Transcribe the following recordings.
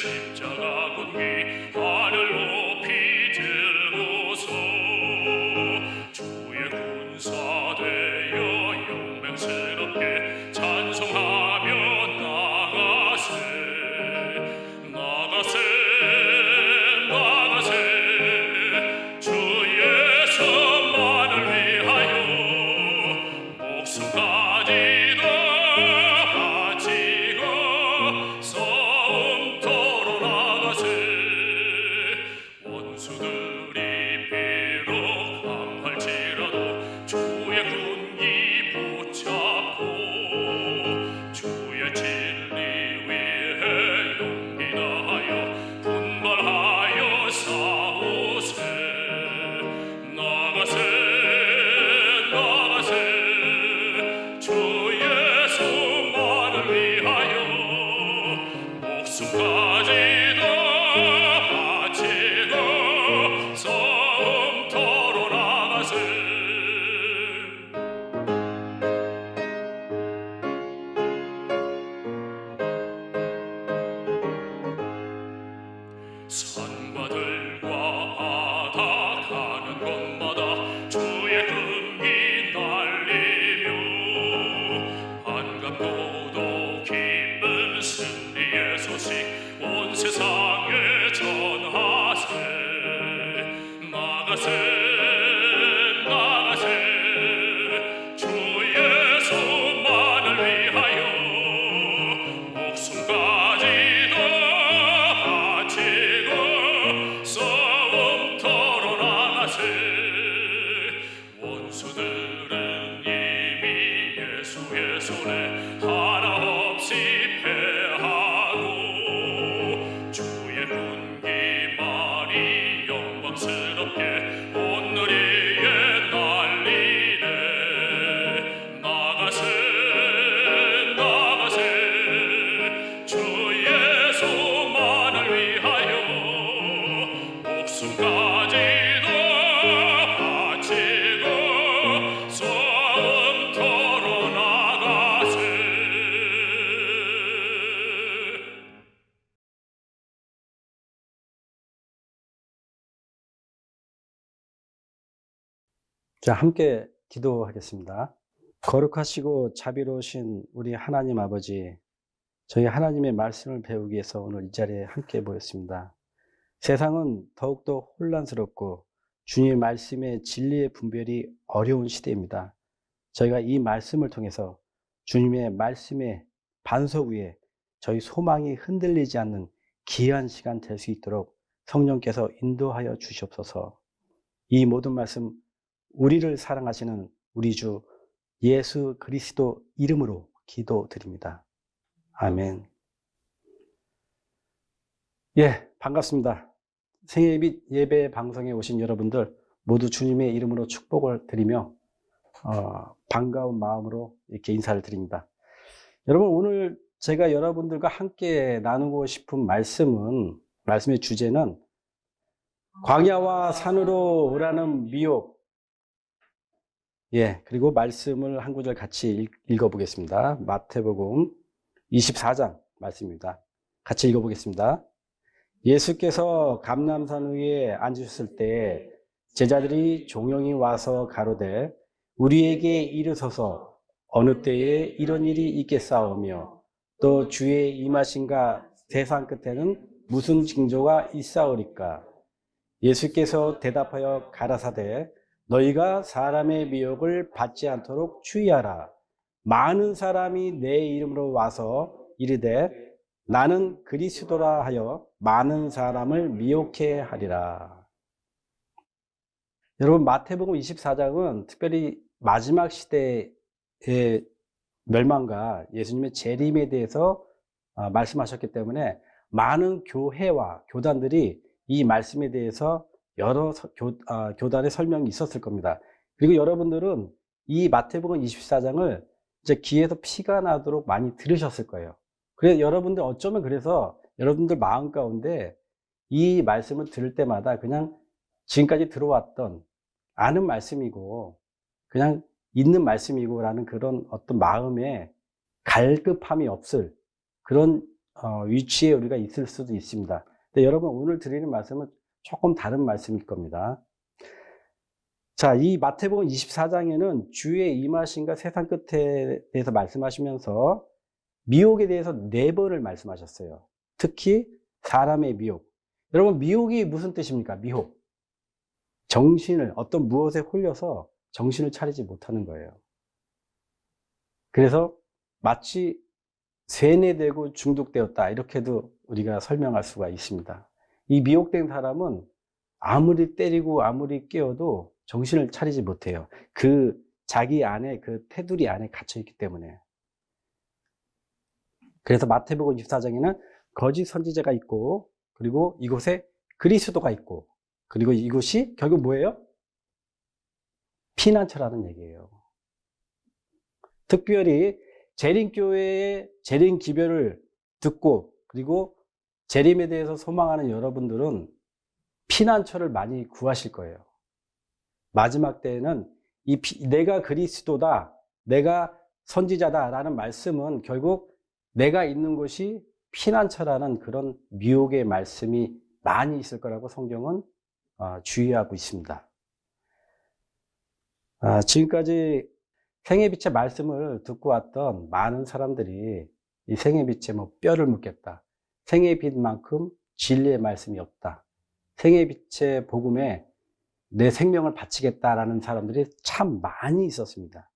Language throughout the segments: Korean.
십자가 군기 하늘 높이 들고서 주의 군사 되어 용맹스럽게 찬송하며 나가세 나가세 나가세 주의 손만을 위하여 목숨까지도 바치고 싸움터로 나가세 원수들이 비록 강할지라도 주의 군기 붙잡고 주의 진리 위해 용기 다하여 분발하여 싸우세 나가세 나가세 주의 손만을 위하여 목숨까지도 바치고 싸움터로 나가세 산과 들과 바다 가는 곳마다 주의 군기 날리며 반갑고도 기쁜 승리의 소식 온 세상에 전하세 나가세 나가세 주의 손만을 위하여 목숨까지도 바치고 싸움터로 나가세 원수들은 이미 예수의 손에 하나 없이 패하고 주의 군기만이 영광스럽게 온누리에 날리네 나가세 나가세 주의 손만을 위하여 목숨까지도 바치고 싸움터로 나가세 자, 함께 기도하겠습니다. 거룩하시고 자비로우신 우리 하나님 아버지, 저희 하나님의 말씀을 배우기 위해서 오늘 이 자리에 함께 모였습니다. 세상은 더욱더 혼란스럽고 주님의 말씀의 진리의 분별이 어려운 시대입니다. 저희가 이 말씀을 통해서 주님의 말씀의 반석 위에 저희 소망이 흔들리지 않는 귀한 시간 될 수 있도록 성령께서 인도하여 주시옵소서. 이 모든 말씀 우리를 사랑하시는 우리 주 예수 그리스도 이름으로 기도드립니다. 아멘. 예, 반갑습니다. 생일 및 예배 방송에 오신 여러분들 모두 주님의 이름으로 축복을 드리며 반가운 마음으로 이렇게 인사를 드립니다. 여러분, 오늘 제가 여러분들과 함께 나누고 싶은 말씀의 주제는 광야와 산으로 오라는 미혹. 예, 그리고 말씀을 한 구절 같이 읽어보겠습니다. 마태복음 24장 말씀입니다. 같이 읽어보겠습니다. 예수께서 감람산 위에 앉으셨을 때 제자들이 종영이 와서 가로되 우리에게 이르소서 어느 때에 이런 일이 있겠사오며 또 주의 임하신가 세상 끝에는 무슨 징조가 있사오리까. 예수께서 대답하여 가라사대 너희가 사람의 미혹을 받지 않도록 주의하라. 많은 사람이 내 이름으로 와서 이르되 나는 그리스도라 하여 많은 사람을 미혹해 하리라. 여러분, 마태복음 24장은 특별히 마지막 시대의 멸망과 예수님의 재림에 대해서 말씀하셨기 때문에 많은 교회와 교단들이 이 말씀에 대해서 여러 교단의 설명이 있었을 겁니다. 그리고 여러분들은 이 마태복음 24장을 이제 귀에서 피가 나도록 많이 들으셨을 거예요. 그래서 여러분들 어쩌면 그래서 여러분들 마음 가운데 이 말씀을 들을 때마다 그냥 지금까지 들어왔던 아는 말씀이고 그냥 있는 말씀이고 라는 그런 어떤 마음에 갈급함이 없을 그런 위치에 우리가 있을 수도 있습니다. 근데 여러분, 오늘 드리는 말씀은 조금 다른 말씀일 겁니다. 자, 이 마태복음 24장에는 주의 임하심과 세상 끝에 대해서 말씀하시면서 미혹에 대해서 4번을 말씀하셨어요. 특히 사람의 미혹. 여러분, 미혹이 무슨 뜻입니까? 미혹. 정신을, 어떤 무엇에 홀려서 정신을 차리지 못하는 거예요. 그래서 마치 세뇌되고 중독되었다, 이렇게도 우리가 설명할 수가 있습니다. 이 미혹된 사람은 아무리 때리고 아무리 깨워도 정신을 차리지 못해요. 그 자기 안에, 그 테두리 안에 갇혀 있기 때문에. 그래서 마태복음 24장에는 거짓 선지자가 있고, 그리고 이곳에 그리스도가 있고, 그리고 이곳이 결국 뭐예요? 피난처라는 얘기예요. 특별히 재림교회의 재림 기별을 듣고, 그리고 재림에 대해서 소망하는 여러분들은 피난처를 많이 구하실 거예요. 마지막 때에는 내가 그리스도다, 내가 선지자다 라는 말씀은 결국 내가 있는 곳이 피난처라는 그런 미혹의 말씀이 많이 있을 거라고 성경은 주의하고 있습니다. 지금까지 생애빛의 말씀을 듣고 왔던 많은 사람들이 이 생애빛에 뼈를 묻겠다, 생애빛만큼 진리의 말씀이 없다, 생애빛의 복음에 내 생명을 바치겠다라는 사람들이 참 많이 있었습니다.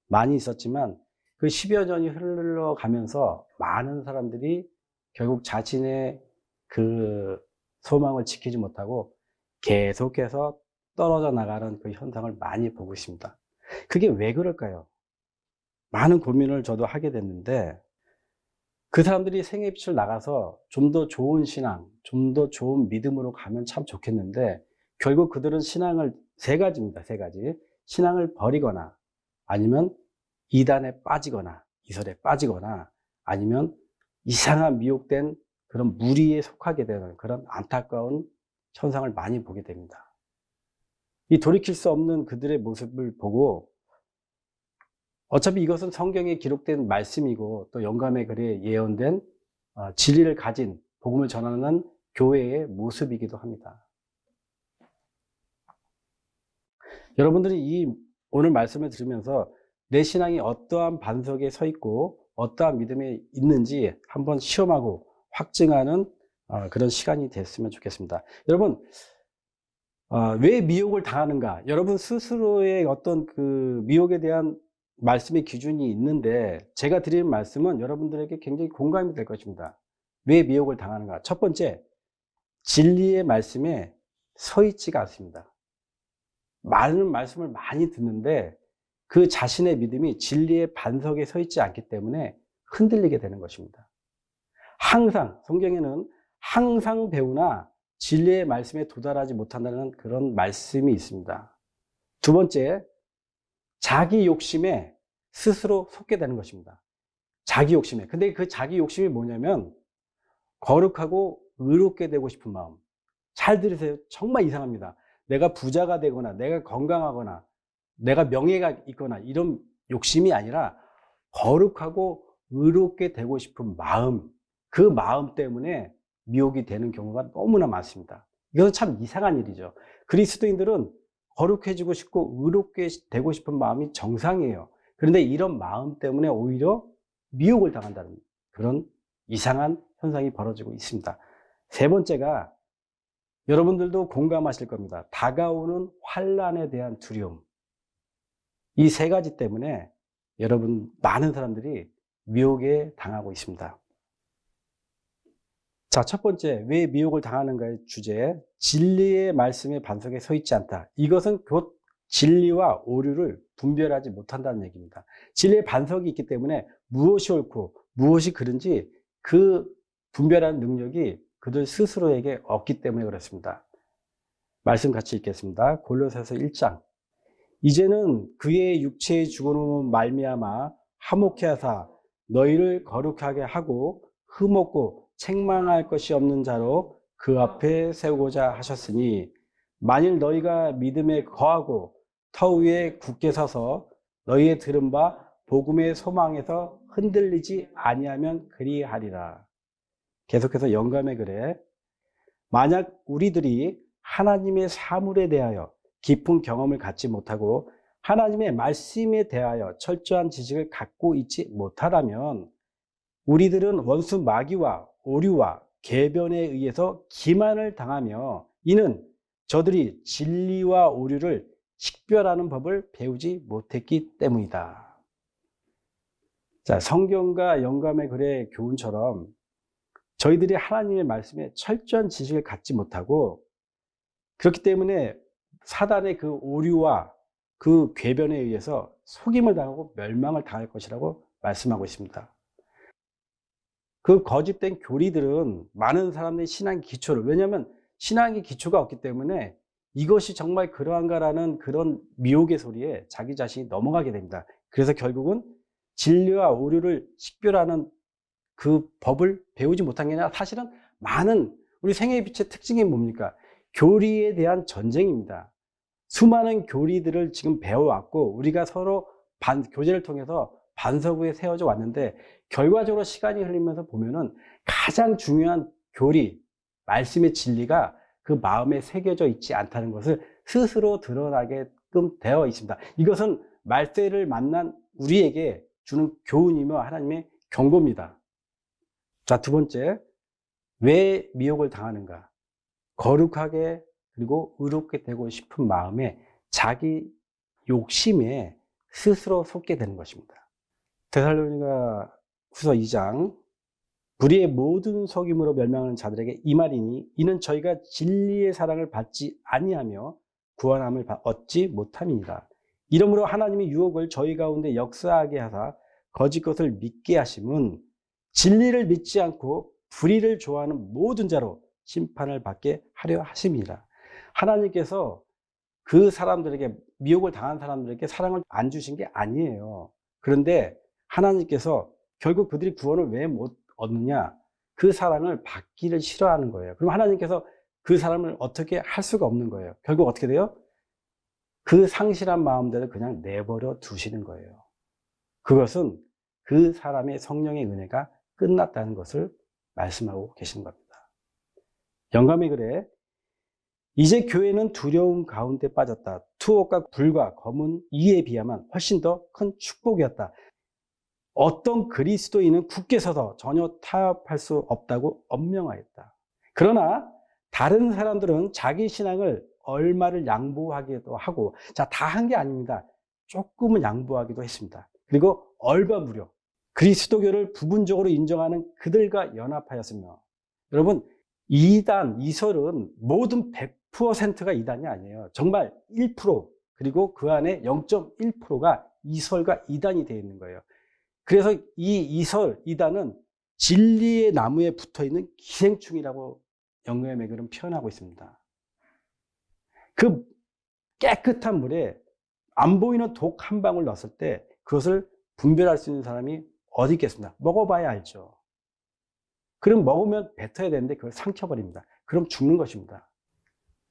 많이 있었지만 그 10여 년이 흘러가면서 많은 사람들이 결국 자신의 그 소망을 지키지 못하고 계속해서 떨어져 나가는 그 현상을 많이 보고 있습니다. 그게 왜 그럴까요? 많은 고민을 저도 하게 됐는데, 그 사람들이 생애 빛을 나가서 좀 더 좋은 신앙, 좀 더 좋은 믿음으로 가면 참 좋겠는데, 결국 그들은 신앙을 3가지입니다. 3가지. 신앙을 버리거나, 아니면 이단에 빠지거나, 이설에 빠지거나, 아니면 이상한 미혹된 그런 무리에 속하게 되는 그런 안타까운 현상을 많이 보게 됩니다. 이 돌이킬 수 없는 그들의 모습을 보고, 어차피 이것은 성경에 기록된 말씀이고 또 영감의 글에 예언된 진리를 가진 복음을 전하는 교회의 모습이기도 합니다. 여러분들이 오늘 말씀을 들으면서 내 신앙이 어떠한 반석에 서 있고 어떠한 믿음에 있는지 한번 시험하고 확증하는 그런 시간이 됐으면 좋겠습니다. 여러분, 왜 미혹을 당하는가? 여러분 스스로의 어떤 그 미혹에 대한 말씀의 기준이 있는데, 제가 드리는 말씀은 여러분들에게 굉장히 공감이 될 것입니다. 왜 미혹을 당하는가? 첫 번째, 진리의 말씀에 서 있지가 않습니다. 많은 말씀을 많이 듣는데 그 자신의 믿음이 진리의 반석에 서 있지 않기 때문에 흔들리게 되는 것입니다. 항상, 성경에는 항상 배우나 진리의 말씀에 도달하지 못한다는 그런 말씀이 있습니다. 두 번째, 자기 욕심에 스스로 속게 되는 것입니다. 자기 욕심에. 근데 그 자기 욕심이 뭐냐면 거룩하고 의롭게 되고 싶은 마음. 잘 들으세요. 정말 이상합니다. 내가 부자가 되거나 내가 건강하거나 내가 명예가 있거나 이런 욕심이 아니라 거룩하고 의롭게 되고 싶은 마음, 그 마음 때문에 미혹이 되는 경우가 너무나 많습니다. 이건 참 이상한 일이죠. 그리스도인들은 거룩해지고 싶고 의롭게 되고 싶은 마음이 정상이에요. 그런데 이런 마음 때문에 오히려 미혹을 당한다는 그런 이상한 현상이 벌어지고 있습니다. 세 번째가, 여러분들도 공감하실 겁니다. 다가오는 환난에 대한 두려움. 이 3가지 때문에 여러분, 많은 사람들이 미혹에 당하고 있습니다. 자, 첫 번째, 왜 미혹을 당하는가의 주제, 진리의 말씀의 반석에 서 있지 않다. 이것은 곧 진리와 오류를 분별하지 못한다는 얘기입니다. 진리의 반석이 있기 때문에 무엇이 옳고 무엇이 그른지 그 분별하는 능력이 그들 스스로에게 없기 때문에 그렇습니다. 말씀 같이 읽겠습니다. 골로새서 1장. 이제는 그의 육체의 죽음으로 말미암아 화목케 하사 너희를 거룩하게 하고 흠없고 책망할 것이 없는 자로 그 앞에 세우고자 하셨으니, 만일 너희가 믿음에 거하고 터 위에 굳게 서서 너희의 들은 바 복음의 소망에서 흔들리지 아니하면 그리하리라. 계속해서 영감의 글에 만약 우리들이 하나님의 사물에 대하여 깊은 경험을 갖지 못하고 하나님의 말씀에 대하여 철저한 지식을 갖고 있지 못하다면 우리들은 원수 마귀와 오류와 궤변에 의해서 기만을 당하며 이는 저들이 진리와 오류를 식별하는 법을 배우지 못했기 때문이다. 자, 성경과 영감의 글의 교훈처럼 저희들이 하나님의 말씀에 철저한 지식을 갖지 못하고 그렇기 때문에 사단의 그 오류와 그 궤변에 의해서 속임을 당하고 멸망을 당할 것이라고 말씀하고 있습니다. 그 거짓된 교리들은 많은 사람들의 신앙 기초를, 왜냐하면 신앙의 기초가 없기 때문에 이것이 정말 그러한가라는 그런 미혹의 소리에 자기 자신이 넘어가게 됩니다. 그래서 결국은 진리와 오류를 식별하는 그 법을 배우지 못한 게 아니라 사실은 많은 우리 생애의 빛의 특징이 뭡니까? 교리에 대한 전쟁입니다. 수많은 교리들을 지금 배워왔고 우리가 서로 교제를 통해서 반석 위에 세워져 왔는데 결과적으로 시간이 흘리면서 보면은 가장 중요한 교리, 말씀의 진리가 그 마음에 새겨져 있지 않다는 것을 스스로 드러나게끔 되어 있습니다. 이것은 말세를 만난 우리에게 주는 교훈이며 하나님의 경고입니다. 자, 두 번째, 왜 미혹을 당하는가? 거룩하게 그리고 의롭게 되고 싶은 마음에 자기 욕심에 스스로 속게 되는 것입니다. 데살로니가 후서 2장 불의의 모든 속임으로 멸망하는 자들에게 이 말이니 이는 저희가 진리의 사랑을 받지 아니하며 구원함을 얻지 못함이니라. 이러므로 하나님이 유혹을 저희 가운데 역사하게 하사 거짓 것을 믿게 하심은 진리를 믿지 않고 불의를 좋아하는 모든 자로 심판을 받게 하려 하심이라. 하나님께서 그 사람들에게 미혹을 당한 사람들에게 사랑을 안 주신 게 아니에요. 그런데 하나님께서 결국 그들이 구원을 왜 못 얻느냐? 그 사랑을 받기를 싫어하는 거예요. 그럼 하나님께서 그 사람을 어떻게 할 수가 없는 거예요. 결국 어떻게 돼요? 그 상실한 마음대로 그냥 내버려 두시는 거예요. 그것은 그 사람의 성령의 은혜가 끝났다는 것을 말씀하고 계시는 겁니다. 영감의 글에 이제 교회는 두려움 가운데 빠졌다. 투옥과 불과 검은 이에 비하면 훨씬 더 큰 축복이었다. 어떤 그리스도인은 굳게 서서 전혀 타협할 수 없다고 엄명하였다. 그러나 다른 사람들은 자기 신앙을 얼마를 양보하기도 하고, 자, 다 한 게 아닙니다. 조금은 양보하기도 했습니다. 그리고 얼바무려 그리스도교를 부분적으로 인정하는 그들과 연합하였으며, 여러분, 이설은 모든 100%가 이단이 아니에요. 정말 1% 그리고 그 안에 0.1%가 이설과 이단이 되어 있는 거예요. 그래서 이 이단은 진리의 나무에 붙어있는 기생충이라고 영감의 글은 표현하고 있습니다. 그 깨끗한 물에 안 보이는 독 한 방울 넣었을 때 그것을 분별할 수 있는 사람이 어디 있겠습니까? 먹어봐야 알죠. 그럼 먹으면 뱉어야 되는데 그걸 삼켜버립니다. 그럼 죽는 것입니다.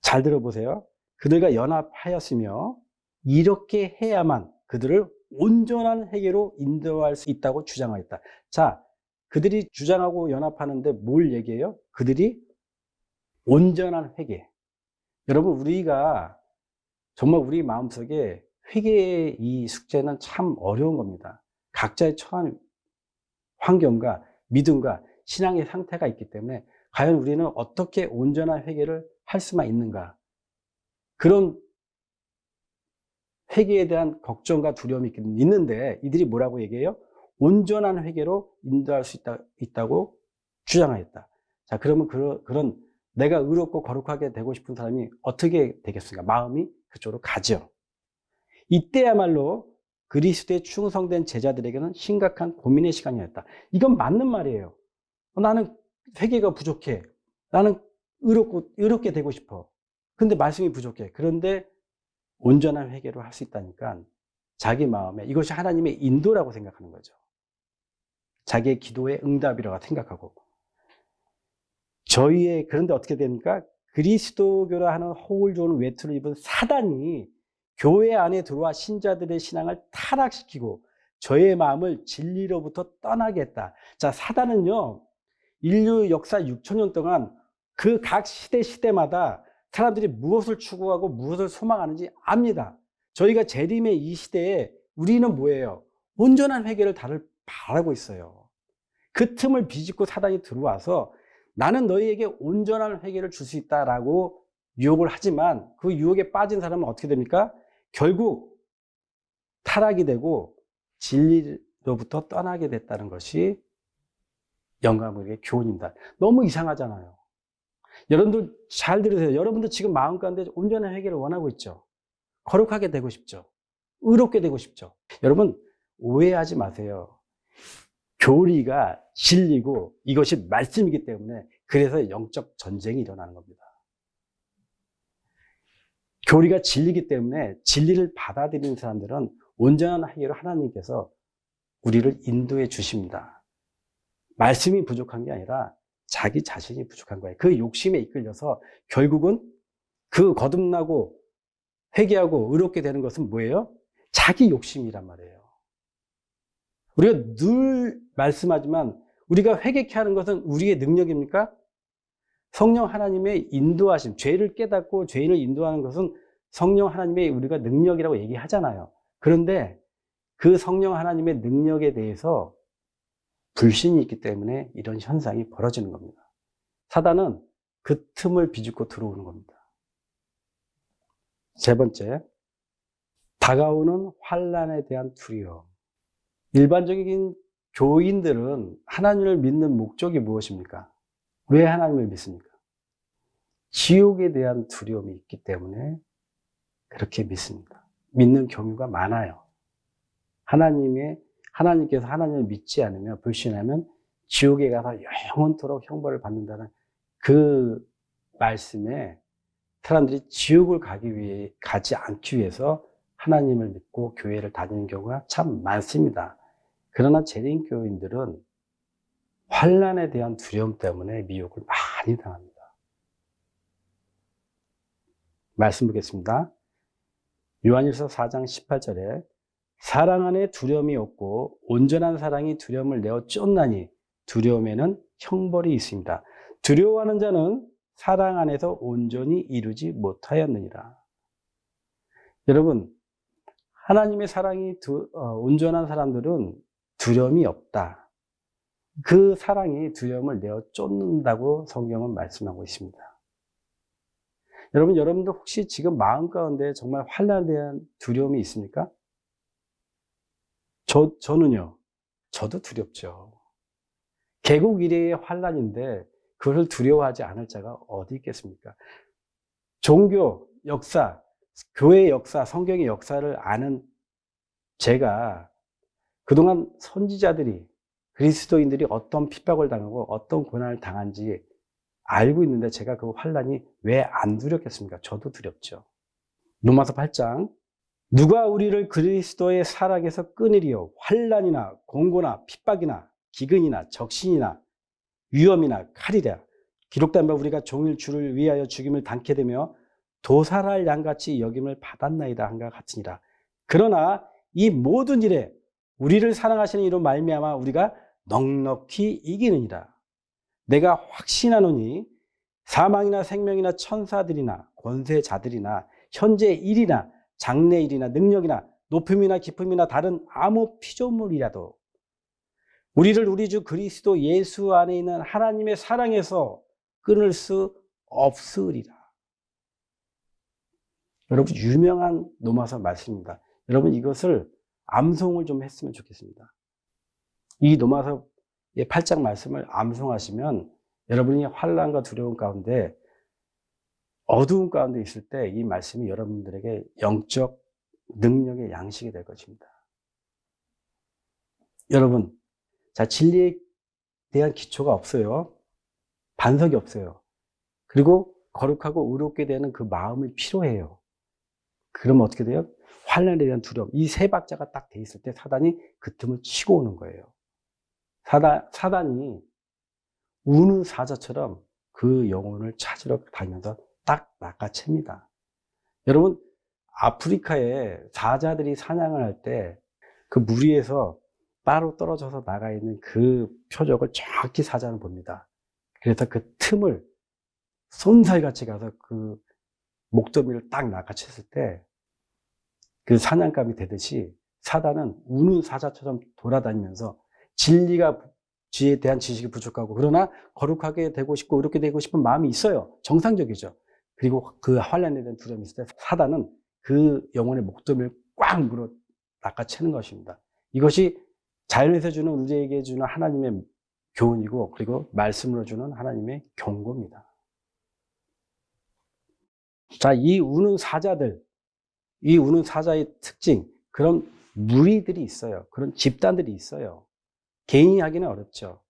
잘 들어보세요. 그들과 연합하였으며 이렇게 해야만 그들을 온전한 회개로 인도할 수 있다고 주장하였다. 자, 그들이 주장하고 연합하는데 뭘 얘기해요? 그들이 온전한 회개. 여러분, 우리가 정말 우리 마음속에 회개의 이 숙제는 참 어려운 겁니다. 각자의 처한 환경과 믿음과 신앙의 상태가 있기 때문에 과연 우리는 어떻게 온전한 회개를 할 수만 있는가? 그런 회개에 대한 걱정과 두려움이 있는데 이들이 뭐라고 얘기해요? 온전한 회개로 인도할 수 있다고 주장하였다. 자, 그러면 그런 내가 의롭고 거룩하게 되고 싶은 사람이 어떻게 되겠습니까? 마음이 그쪽으로 가죠. 이때야말로 그리스도에 충성된 제자들에게는 심각한 고민의 시간이었다. 이건 맞는 말이에요. 나는 회개가 부족해. 나는 의롭게 되고 싶어. 근데 말씀이 부족해. 그런데 온전한 회개로 할 수 있다니까 자기 마음에 이것이 하나님의 인도라고 생각하는 거죠. 자기의 기도의 응답이라고 생각하고. 그런데 어떻게 됩니까? 그리스도교라 하는 허울 좋은 외투를 입은 사단이 교회 안에 들어와 신자들의 신앙을 타락시키고 저의 마음을 진리로부터 떠나게 했다. 자, 사단은요, 인류 역사 6천년 동안 그 각 시대마다 사람들이 무엇을 추구하고 무엇을 소망하는지 압니다. 저희가 재림의 이 시대에 우리는 뭐예요? 온전한 회개를 다들 바라고 있어요. 그 틈을 비집고 사단이 들어와서 나는 너희에게 온전한 회개를 줄 수 있다라고 유혹을 하지만 그 유혹에 빠진 사람은 어떻게 됩니까? 결국 타락이 되고 진리로부터 떠나게 됐다는 것이 영감의 교훈입니다. 너무 이상하잖아요. 여러분들 잘 들으세요. 여러분들 지금 마음 가운데 온전한 회개를 원하고 있죠. 거룩하게 되고 싶죠. 의롭게 되고 싶죠. 여러분 오해하지 마세요. 교리가 진리고 이것이 말씀이기 때문에 그래서 영적 전쟁이 일어나는 겁니다. 교리가 진리이기 때문에 진리를 받아들이는 사람들은 온전한 회개로 하나님께서 우리를 인도해 주십니다. 말씀이 부족한 게 아니라 자기 자신이 부족한 거예요. 그 욕심에 이끌려서 결국은 그 거듭나고 회개하고 의롭게 되는 것은 뭐예요? 자기 욕심이란 말이에요. 우리가 늘 말씀하지만 우리가 회개케 하는 것은 우리의 능력입니까? 성령 하나님의 인도하심, 죄를 깨닫고 죄인을 인도하는 것은 성령 하나님의 우리가 능력이라고 얘기하잖아요. 그런데 그 성령 하나님의 능력에 대해서 불신이 있기 때문에 이런 현상이 벌어지는 겁니다. 사단은 그 틈을 비집고 들어오는 겁니다. 세 번째, 다가오는 환난에 대한 두려움. 일반적인 교인들은 하나님을 믿는 목적이 무엇입니까? 왜 하나님을 믿습니까? 지옥에 대한 두려움이 있기 때문에 그렇게 믿습니다. 믿는 경우가 많아요. 하나님께서 하나님을 믿지 않으면, 불신하면 지옥에 가서 영원토록 형벌을 받는다는 그 말씀에 사람들이 지옥을 가지 않기 위해서 하나님을 믿고 교회를 다니는 경우가 참 많습니다. 그러나 재림교인들은 환난에 대한 두려움 때문에 미혹을 많이 당합니다. 말씀 보겠습니다. 요한일서 4장 18절에 사랑 안에 두려움이 없고 온전한 사랑이 두려움을 내어 쫓나니 두려움에는 형벌이 있습니다. 두려워하는 자는 사랑 안에서 온전히 이루지 못하였느니라. 여러분, 하나님의 사랑이 온전한 사람들은 두려움이 없다. 그 사랑이 두려움을 내어 쫓는다고 성경은 말씀하고 있습니다. 여러분들 혹시 지금 마음 가운데 정말 환난에 대한 두려움이 있습니까? 저는요. 저도 두렵죠. 개국 이래의 환난인데 그걸 두려워하지 않을 자가 어디 있겠습니까? 종교, 역사, 교회의 역사, 성경의 역사를 아는 제가 그동안 선지자들이, 그리스도인들이 어떤 핍박을 당하고 어떤 고난을 당한지 알고 있는데 제가 그 환난이 왜 안 두렵겠습니까? 저도 두렵죠. 로마서 8장 누가 우리를 그리스도의 사랑에서 끊으리요? 환난이나 공고나 핍박이나 기근이나 적신이나 위험이나 칼이랴. 기록된 바 우리가 종일 주를 위하여 죽임을 당케 되며 도살할 양같이 여김을 받았나이다 한가 같으니라. 그러나 이 모든 일에 우리를 사랑하시는 이로 말미암아 우리가 넉넉히 이기느니라. 내가 확신하노니 사망이나 생명이나 천사들이나 권세자들이나 현재 일이나 장래 일이나 능력이나 높음이나 깊음이나 다른 아무 피조물이라도 우리를 우리 주 그리스도 예수 안에 있는 하나님의 사랑에서 끊을 수 없으리라. 여러분, 유명한 로마서 말씀입니다. 여러분, 이것을 암송을 좀 했으면 좋겠습니다. 이 로마서의 8장 말씀을 암송하시면 여러분이 환난과 두려움 가운데 어두운 가운데 있을 때 이 말씀이 여러분들에게 영적 능력의 양식이 될 것입니다. 여러분, 자, 진리에 대한 기초가 없어요. 반석이 없어요. 그리고 거룩하고 의롭게 되는 그 마음이 필요해요. 그러면 어떻게 돼요? 환난에 대한 두려움. 이 세 박자가 딱 돼 있을 때 사단이 그 틈을 치고 오는 거예요. 사단이 우는 사자처럼 그 영혼을 찾으러 다니면서 딱 낚아챕니다. 여러분, 아프리카에 사자들이 사냥을 할 때 그 무리에서 따로 떨어져서 나가 있는 그 표적을 정확히 사자는 봅니다. 그래서 그 틈을 쏜살같이 가서 그 목더미를 딱 낚아챘을 때 그 사냥감이 되듯이 사단은 우는 사자처럼 돌아다니면서 진리에 대한 지식이 부족하고 그러나 거룩하게 되고 싶고 이렇게 되고 싶은 마음이 있어요. 정상적이죠. 그리고 그 환란에 대한 두려움이 있을 때 사단은 그 영혼의 목더미를 꽉 물어 낚아채는 것입니다. 이것이 자연에서 주는 우리에게 주는 하나님의 교훈이고 그리고 말씀으로 주는 하나님의 경고입니다. 자, 이 우는 사자의 특징, 그런 무리들이 있어요. 그런 집단들이 있어요. 개인이 하기는 어렵죠.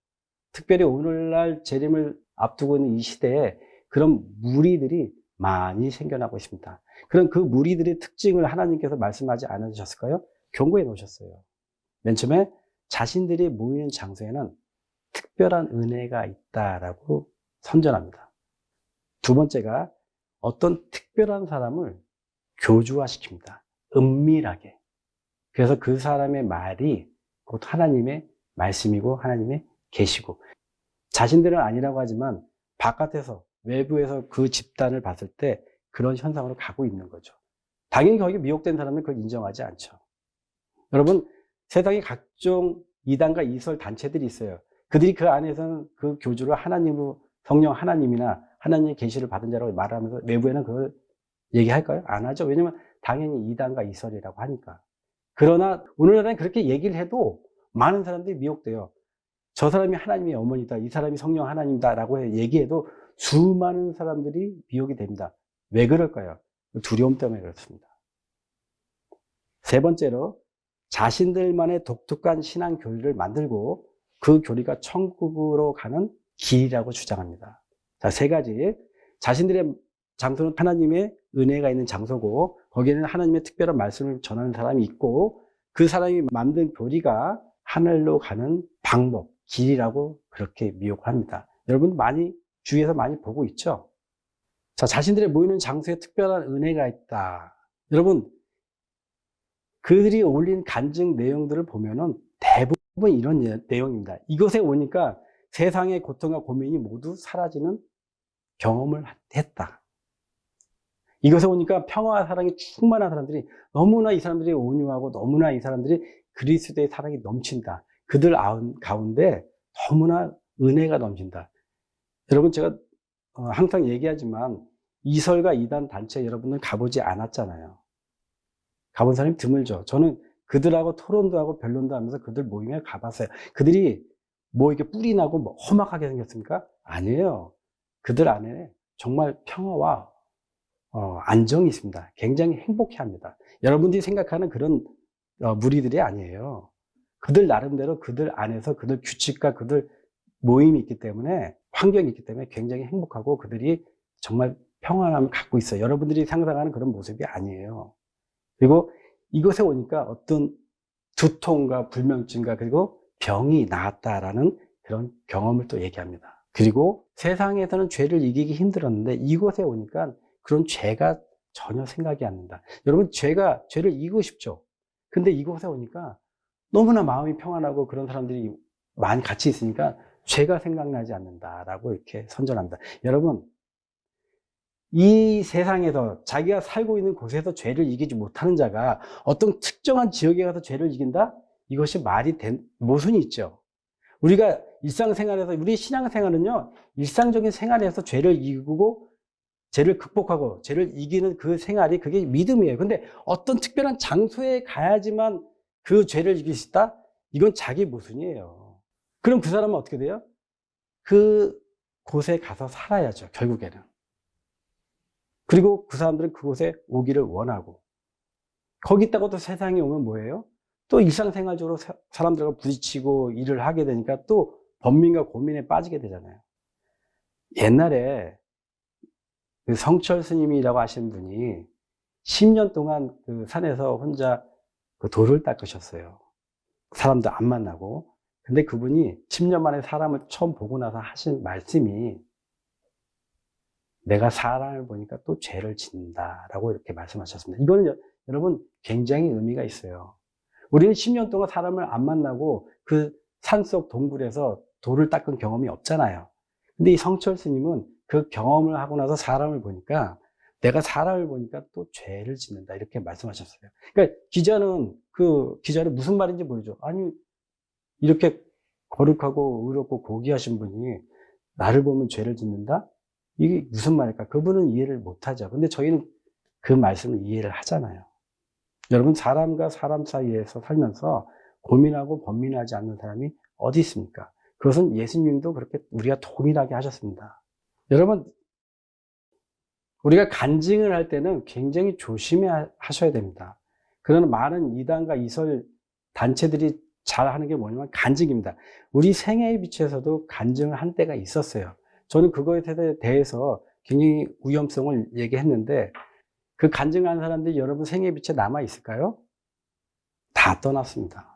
특별히 오늘날 재림을 앞두고 있는 이 시대에 그런 무리들이 많이 생겨나고 있습니다. 그런 그 무리들의 특징을 하나님께서 말씀하지 않으셨을까요? 경고해 놓으셨어요. 맨 처음에 자신들이 모이는 장소에는 특별한 은혜가 있다라고 선전합니다. 두 번째가 어떤 특별한 사람을 교주화시킵니다. 은밀하게. 그래서 그 사람의 말이 곧 하나님의 말씀이고 하나님의 계시고 자신들은 아니라고 하지만 바깥에서 외부에서 그 집단을 봤을 때 그런 현상으로 가고 있는 거죠. 당연히 거기에 미혹된 사람은 그걸 인정하지 않죠. 여러분, 세상에 각종 이단과 이설 단체들이 있어요. 그들이 그 안에서는 그 교주를 하나님으로 성령 하나님이나 하나님의 계시를 받은 자라고 말하면서 외부에는 그걸 얘기할까요? 안 하죠. 왜냐하면 당연히 이단과 이설이라고 하니까. 그러나 오늘날은 그렇게 얘기를 해도 많은 사람들이 미혹돼요. 저 사람이 하나님의 어머니다, 이 사람이 성령 하나님이다 라고 얘기해도 수많은 사람들이 미혹이 됩니다. 왜 그럴까요? 두려움 때문에 그렇습니다. 세 번째로 자신들만의 독특한 신앙 교리를 만들고 그 교리가 천국으로 가는 길이라고 주장합니다. 자, 세 가지. 자신들의 장소는 하나님의 은혜가 있는 장소고 거기에는 하나님의 특별한 말씀을 전하는 사람이 있고 그 사람이 만든 교리가 하늘로 가는 방법, 길이라고 그렇게 미혹합니다. 여러분 많이 주위에서 많이 보고 있죠? 자, 자신들의 모이는 장소에 특별한 은혜가 있다. 여러분 그들이 올린 간증 내용들을 보면은 대부분 이런 내용입니다. 이곳에 오니까 세상의 고통과 고민이 모두 사라지는 경험을 했다. 이곳에 오니까 평화와 사랑이 충만한 사람들이 너무나 이 사람들이 온유하고 너무나 이 사람들이 그리스도의 사랑이 넘친다. 그들 가운데 너무나 은혜가 넘친다. 여러분 제가 항상 얘기하지만 이설과 이단 단체 여러분은 가보지 않았잖아요. 가본 사람이 드물죠. 저는 그들하고 토론도 하고 변론도 하면서 그들 모임에 가봤어요. 그들이 뭐 이렇게 뿔이 나고 뭐 험악하게 생겼습니까? 아니에요. 그들 안에 정말 평화와 안정이 있습니다. 굉장히 행복해합니다. 여러분들이 생각하는 그런 무리들이 아니에요. 그들 나름대로 그들 안에서 그들 규칙과 그들 모임이 있기 때문에 환경이 있기 때문에 굉장히 행복하고 그들이 정말 평안함을 갖고 있어요. 여러분들이 상상하는 그런 모습이 아니에요. 그리고 이곳에 오니까 어떤 두통과 불면증과 그리고 병이 나았다라는 그런 경험을 또 얘기합니다. 그리고 세상에서는 죄를 이기기 힘들었는데 이곳에 오니까 그런 죄가 전혀 생각이 안 난다. 여러분 죄를 이기고 싶죠. 근데 이곳에 오니까 너무나 마음이 평안하고 그런 사람들이 많이 같이 있으니까 죄가 생각나지 않는다라고 이렇게 선전합니다. 여러분 이 세상에서 자기가 살고 있는 곳에서 죄를 이기지 못하는 자가 어떤 특정한 지역에 가서 죄를 이긴다? 이것이 말이 된 모순이 있죠. 우리가 일상생활에서 우리 신앙생활은요 일상적인 생활에서 죄를 이기고 죄를 극복하고 죄를 이기는 그 생활이 그게 믿음이에요. 근데 어떤 특별한 장소에 가야지만 그 죄를 이길 수 있다? 이건 자기 모순이에요. 그럼 그 사람은 어떻게 돼요? 그 곳에 가서 살아야죠, 결국에는. 그리고 그 사람들은 그곳에 오기를 원하고 거기 있다가 또 세상에 오면 뭐예요? 또 일상생활적으로 사람들과 부딪히고 일을 하게 되니까 또 번민과 고민에 빠지게 되잖아요. 옛날에 그 성철 스님이라고 하시는 분이 10년 동안 그 산에서 혼자 그 돌을 닦으셨어요. 사람도 안 만나고. 근데 그분이 10년 만에 사람을 처음 보고 나서 하신 말씀이 내가 사람을 보니까 또 죄를 짓는다라고 이렇게 말씀하셨습니다. 이거는 여러분 굉장히 의미가 있어요. 우리는 10년 동안 사람을 안 만나고 그 산속 동굴에서 돌을 닦은 경험이 없잖아요. 근데 이 성철 스님은 그 경험을 하고 나서 사람을 보니까 내가 사람을 보니까 또 죄를 짓는다 이렇게 말씀하셨어요. 그러니까 기자는 무슨 말인지 모르죠. 아니 이렇게 거룩하고 의롭고 고귀하신 분이 나를 보면 죄를 짓는다? 이게 무슨 말일까? 그분은 이해를 못하죠. 근데 저희는 그 말씀을 이해를 하잖아요. 여러분 사람과 사람 사이에서 살면서 고민하고 번민하지 않는 사람이 어디 있습니까? 그것은 예수님도 그렇게 우리가 동일하게 하셨습니다. 여러분 우리가 간증을 할 때는 굉장히 조심하셔야 됩니다. 그러나 많은 이단과 이설 단체들이 잘 하는 게 뭐냐면 간증입니다. 우리 생애의 빛에서도 간증을 한 때가 있었어요. 저는 그거에 대해서 굉장히 위험성을 얘기했는데 그 간증한 사람들이 여러분 생애의 빛에 남아 있을까요? 다 떠났습니다.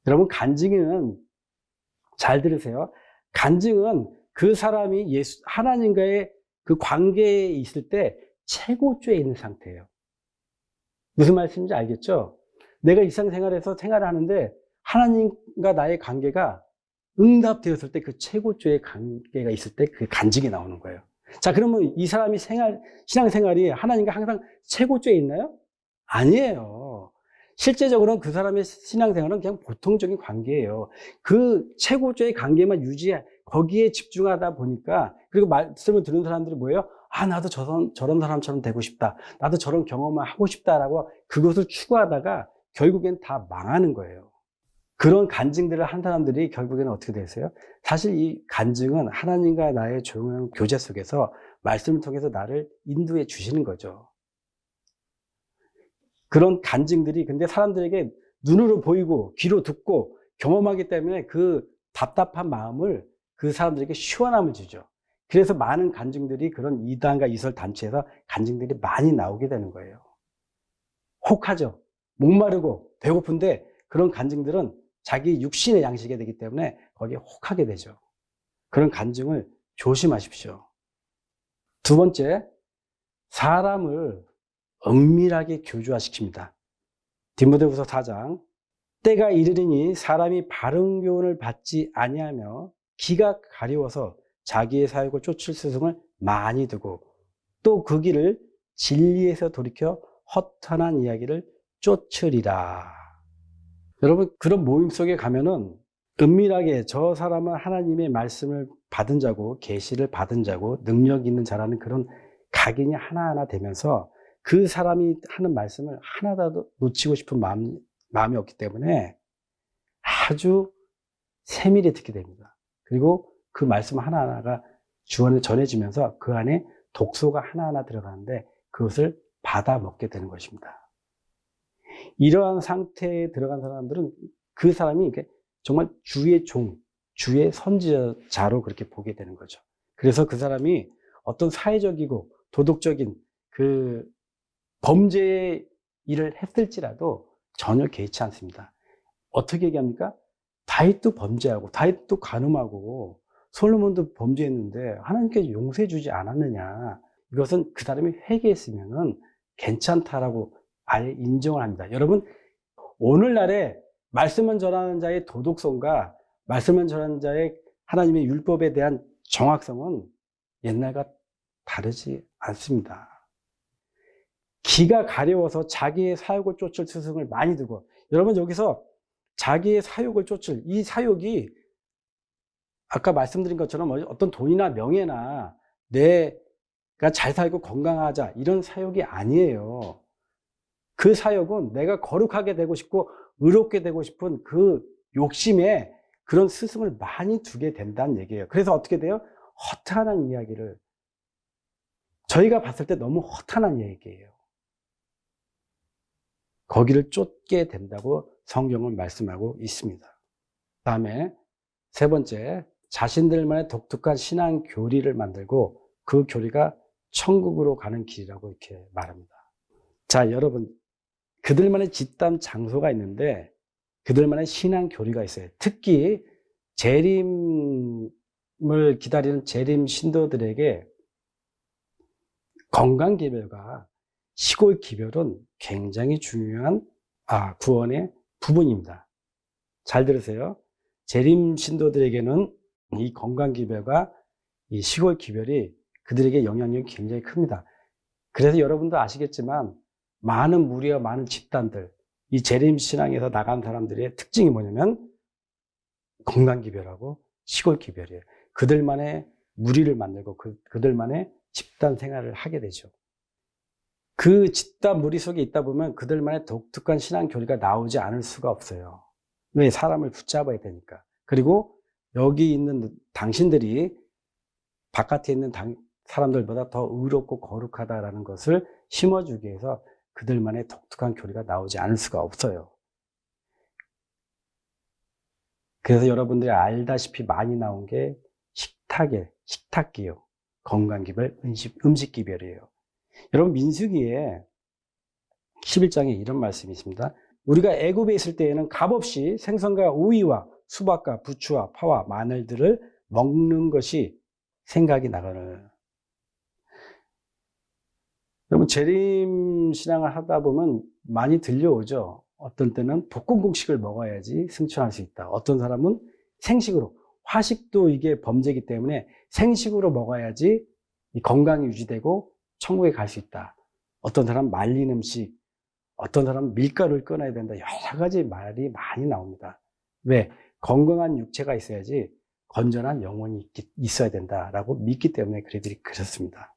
여러분 간증은 잘 들으세요. 간증은 그 사람이 하나님과의 그 관계에 있을 때 최고조에 있는 상태예요. 무슨 말씀인지 알겠죠? 내가 일상생활에서 생활을 하는데 하나님과 나의 관계가 응답되었을 때 그 최고조의 관계가 있을 때 그 간증이 나오는 거예요. 자, 그러면 이 사람이 신앙생활이 하나님과 항상 최고조에 있나요? 아니에요. 실제적으로는 그 사람의 신앙생활은 그냥 보통적인 관계예요. 그 최고조의 관계만 거기에 집중하다 보니까, 그리고 말씀을 듣는 사람들이 뭐예요? 아, 나도 저런 사람처럼 되고 싶다. 나도 저런 경험을 하고 싶다라고 그것을 추구하다가 결국엔 다 망하는 거예요. 그런 간증들을 한 사람들이 결국에는 어떻게 되세요? 사실 이 간증은 하나님과 나의 조용한 교제 속에서 말씀을 통해서 나를 인도해 주시는 거죠. 그런 간증들이 근데 사람들에게 눈으로 보이고 귀로 듣고 경험하기 때문에 그 답답한 마음을 그 사람들에게 시원함을 주죠. 그래서 많은 간증들이 그런 이단과 이설 단체에서 간증들이 많이 나오게 되는 거예요. 혹하죠. 목마르고 배고픈데 그런 간증들은 자기 육신의 양식이 되기 때문에 거기에 혹하게 되죠. 그런 간증을 조심하십시오. 두 번째, 사람을 은밀하게 교주화시킵니다. 디모데후서 4장 때가 이르리니 사람이 바른 교훈을 받지 아니하며 기가 가려워서 자기의 사역을 쫓을 스승을 많이 두고 또 그 길을 진리에서 돌이켜 허탄한 이야기를 쫓으리라. 여러분 그런 모임 속에 가면은 은밀하게 저 사람은 하나님의 말씀을 받은 자고 계시를 받은 자고 능력 있는 자라는 그런 각인이 하나하나 되면서 그 사람이 하는 말씀을 하나도 놓치고 싶은 마음이 없기 때문에 아주 세밀히 듣게 됩니다. 그리고 그 말씀 하나하나가 전해지면서 그 안에 독소가 하나하나 들어가는데 그것을 받아 먹게 되는 것입니다. 이러한 상태에 들어간 사람들은 그 사람이 정말 주의 종, 주의 선지자로 그렇게 보게 되는 거죠. 그래서 그 사람이 어떤 사회적이고 도덕적인 그 범죄의 일을 했을지라도 전혀 개의치 않습니다. 어떻게 얘기합니까? 다윗도 범죄하고 다윗도 간음하고 솔로몬도 범죄했는데 하나님께서 용서해 주지 않았느냐. 이것은 그 사람이 회개했으면 괜찮다라고 아예 인정을 합니다. 여러분 오늘날에 말씀을 전하는 자의 도덕성과 말씀을 전하는 자의 하나님의 율법에 대한 정확성은 옛날과 다르지 않습니다. 기가 가려워서 자기의 사욕을 쫓을 스승을 많이 두고 여러분 여기서 자기의 사욕을 쫓을 이 사욕이 아까 말씀드린 것처럼 어떤 돈이나 명예나 내가 잘 살고 건강하자 이런 사욕이 아니에요. 그 사욕은 내가 거룩하게 되고 싶고 의롭게 되고 싶은 그 욕심에 그런 스승을 많이 두게 된다는 얘기예요. 그래서 어떻게 돼요? 허탄한 이야기를 저희가 봤을 때 너무 허탄한 얘기예요. 거기를 쫓게 된다고 성경은 말씀하고 있습니다. 다음에 세 번째, 자신들만의 독특한 신앙 교리를 만들고 그 교리가 천국으로 가는 길이라고 이렇게 말합니다. 자, 여러분 그들만의 집단 장소가 있는데 그들만의 신앙 교리가 있어요. 특히 재림을 기다리는 재림 신도들에게 건강 개별과 시골 기별은 굉장히 중요한 구원의 부분입니다. 잘 들으세요. 재림 신도들에게는 이 건강기별과 이 시골기별이 그들에게 영향력이 굉장히 큽니다. 그래서 여러분도 아시겠지만 많은 무리와 많은 집단들, 이 재림신앙에서 나간 사람들의 특징이 뭐냐면 건강기별하고 시골기별이에요. 그들만의 무리를 만들고 그들만의 집단 생활을 하게 되죠. 그 집단 무리 속에 있다 보면 그들만의 독특한 신앙 교리가 나오지 않을 수가 없어요. 왜? 사람을 붙잡아야 되니까. 그리고 여기 있는 당신들이 바깥에 있는 사람들보다 더 의롭고 거룩하다라는 것을 심어주기 위해서 그들만의 독특한 교리가 나오지 않을 수가 없어요. 그래서 여러분들이 알다시피 많이 나온 게 식탁기요. 건강기별, 음식기별이에요. 여러분 민수기에 11장에 이런 말씀이 있습니다. 우리가 애굽에 있을 때에는 값없이 생선과 오이와 수박과 부추와 파와 마늘들을 먹는 것이 생각이 나거늘. 여러분 재림 신앙을 하다 보면 많이 들려오죠. 어떤 때는 볶음국식을 먹어야지 승천할 수 있다. 어떤 사람은 생식으로, 화식도 이게 범죄이기 때문에 생식으로 먹어야지 건강이 유지되고 천국에 갈 수 있다. 어떤 사람은 말린 음식, 어떤 사람은 밀가루를 끊어야 된다. 여러 가지 말이 많이 나옵니다. 왜? 건강한 육체가 있어야지 건전한 영혼이 있어야 된다라고 믿기 때문에 그들이 그렇습니다.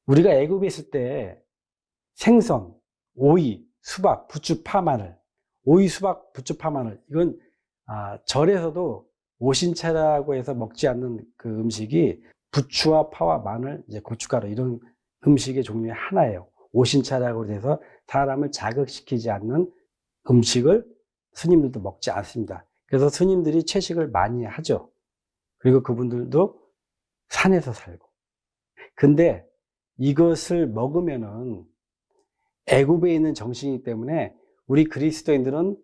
우리가 애굽에 있을 때 생선, 오이, 수박, 부추, 파, 마늘, 오이, 수박, 부추, 파, 마늘, 이건 절에서도 오신채라고 해서 먹지 않는 그 음식이 부추와 파와 마늘, 이제 고춧가루 이런 음식의 종류의 하나예요. 오신채라고 해서 사람을 자극시키지 않는 음식을 스님들도 먹지 않습니다. 그래서 스님들이 채식을 많이 하죠. 그리고 그분들도 산에서 살고. 근데 이것을 먹으면은 애굽에 있는 정신이기 때문에 우리 그리스도인들은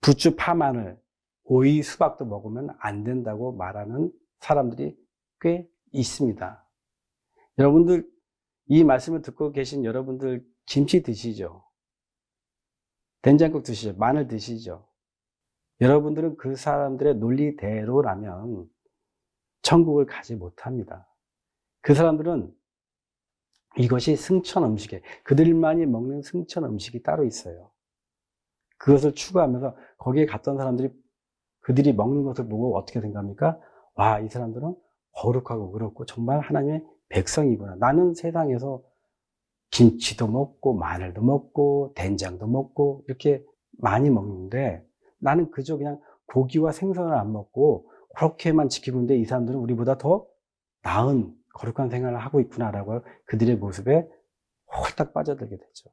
부추, 파, 마늘, 오이, 수박도 먹으면 안 된다고 말하는 사람들이 꽤 있습니다. 여러분들 이 말씀을 듣고 계신 여러분들 김치 드시죠? 된장국 드시죠? 마늘 드시죠? 여러분들은 그 사람들의 논리대로라면 천국을 가지 못합니다. 그 사람들은 이것이 승천 음식이에요. 그들만이 먹는 승천 음식이 따로 있어요. 그것을 추구하면서 거기에 갔던 사람들이 그들이 먹는 것을 보고 어떻게 생각합니까? 와, 이 사람들은 거룩하고 의롭고 정말 하나님의 백성이구나. 나는 세상에서 김치도 먹고 마늘도 먹고 된장도 먹고 이렇게 많이 먹는데 나는 그저 그냥 고기와 생선을 안 먹고 그렇게만 지키고 있는데 이 사람들은 우리보다 더 나은 거룩한 생활을 하고 있구나라고 그들의 모습에 홀딱 빠져들게 되죠.